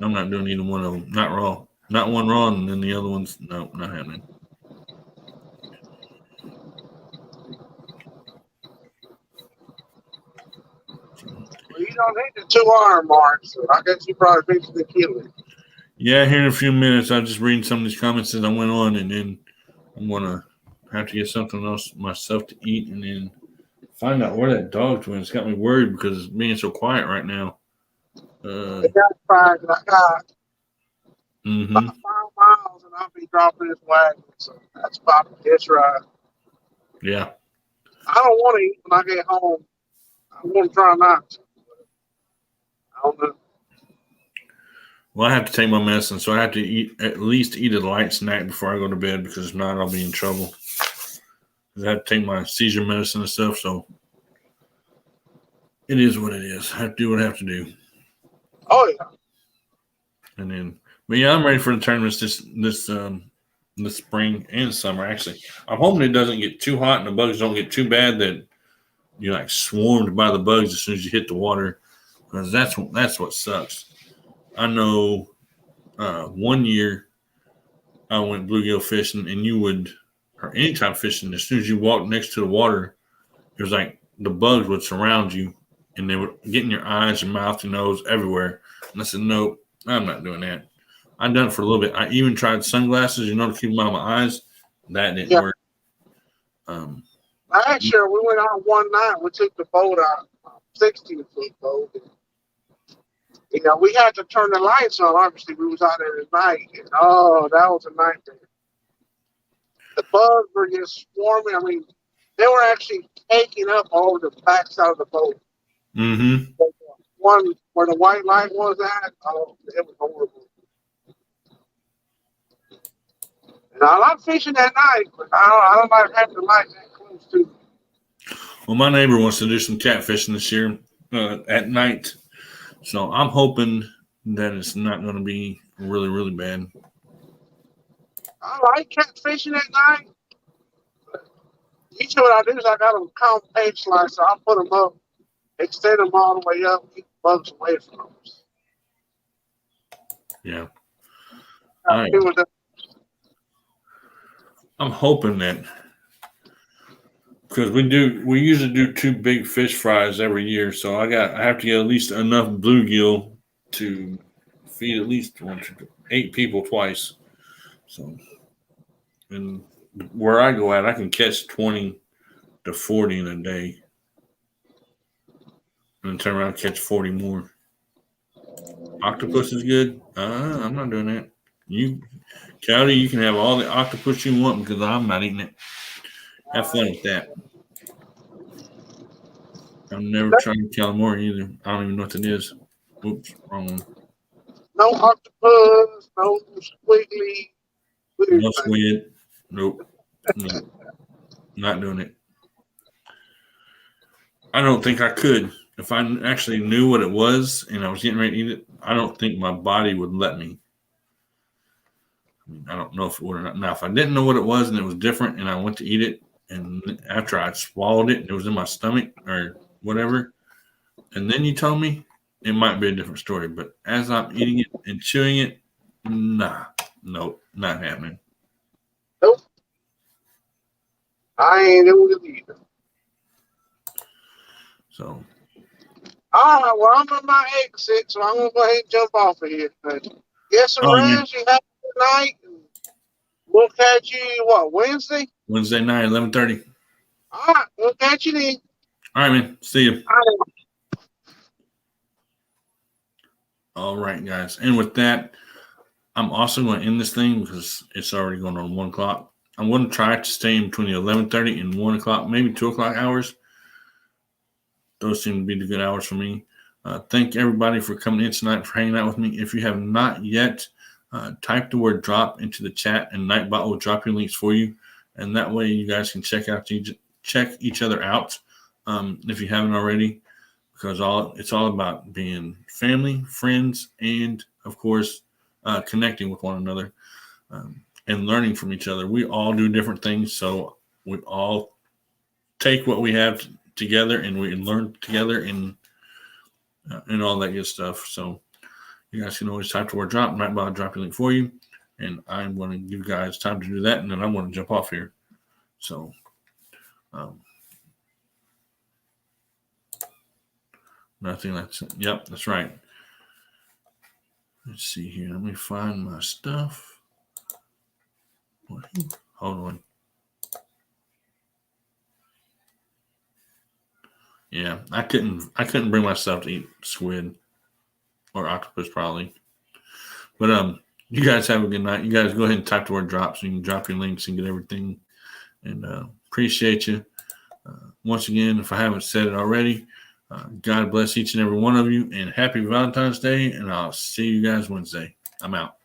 I'm not doing either one of them. Not raw. Not one raw, and then the other ones. No, not happening. Well, you don't need the 2 hour mark, so I guess you probably fixed the kill it. Yeah, here in a few minutes, I'll just read some of these comments as I went on, and then I'm gonna have to get something else myself to eat, and then find out where that dog's went. It's got me worried because it's being so quiet right now. I got five, and I got Mm-hmm. about 5 miles, and I'll be dropping this wagon, so that's about this right. Yeah. I don't want to eat when I get home. I'm going to try not to. I don't know. Well, I have to take my medicine, so I have to at least eat a light snack before I go to bed because if not, I'll be in trouble. I have to take my seizure medicine and stuff, so it is what it is. I have to do what I have to do. Oh, yeah. And then, but yeah, I'm ready for the tournaments this spring and summer. Actually, I'm hoping it doesn't get too hot and the bugs don't get too bad that you're like swarmed by the bugs as soon as you hit the water, because that's what sucks. I know 1 year I went bluegill fishing, and you would, or anytime fishing, as soon as you walked next to the water, it was like the bugs would surround you, and they would get in your eyes, your mouth, your nose, everywhere. And I said, nope, I'm not doing that. I've done it for a little bit. I even tried sunglasses, to keep them out of my eyes. That didn't work. Last year, we went out one night. We took the boat out, 16-foot boat. And, we had to turn the lights on. Obviously, we was out there at night. And, oh, that was a nightmare. The bugs were just swarming. I mean, they were actually taking up all the backside of the boat. Mm-hmm. One where the white light was at, oh, it was horrible. And I like fishing at night, but I don't like having the light that close to me. Well, my neighbor wants to do some catfishing this year at night. So I'm hoping that it's not going to be really, really bad. I like catfishing at night. Usually what I do is I got them compact slicer. I put them up, extend them all the way up, keep the bugs away from us. Yeah. I'm hoping that, because we usually do 2 big fish fries every year, so I have to get at least enough bluegill to feed at least 8 people twice. So, and where I go at, I can catch 20 to 40 in a day, and then turn around and catch 40 more. Octopus is good. I'm not doing that. Cowdy, you can have all the octopus you want because I'm not eating it. Have fun with that. I've never tried calamari either. I don't even know what that is. Oops, wrong one. No octopus, no squiggly. No squid. Nope. No. Not doing it. I don't think I could. If I actually knew what it was and I was getting ready to eat it, I don't think my body would let me. I don't know if it would or not. Now, if I didn't know what it was and it was different and I went to eat it, and after I swallowed it and it was in my stomach or whatever, and then you told me, it might be a different story. But as I'm eating it and chewing it, nope, not happening. Nope. I ain't doing it either. So, All right, well, I'm on my exit, so I'm going to go ahead and jump off of here. But get some all right, man. rest. You have a good night. And we'll catch you, Wednesday? Wednesday night, 11:30. All right, we'll catch you then. All right, man. See you. All right. All right, guys. And with that, I'm also going to end this thing because it's already going on 1 o'clock. I'm going to try to stay in between the 11:30 and 1 o'clock, maybe 2 o'clock hours. Those seem to be the good hours for me. Thank everybody for coming in tonight, for hanging out with me. If you have not yet, type the word drop into the chat, and Nightbot will drop your links for you. And that way you guys can check each other out if you haven't already, because it's all about being family, friends, and, of course, connecting with one another and learning from each other. We all do different things, so we all take what we have together and we learn together and all that good stuff. So you guys can always type the word drop. Nightbot will drop your link for you, and I'm going to give you guys time to do that, and then I'm going to jump off here. So nothing. Yep, that's right. Let's see here. Let me find my stuff. Hold on. Yeah, I couldn't bring myself to eat squid or octopus probably. But you guys have a good night. You guys go ahead and type the word drop so you can drop your links and get everything. And appreciate you. Once again, if I haven't said it already, God bless each and every one of you, and happy Valentine's Day, and I'll see you guys Wednesday. I'm out.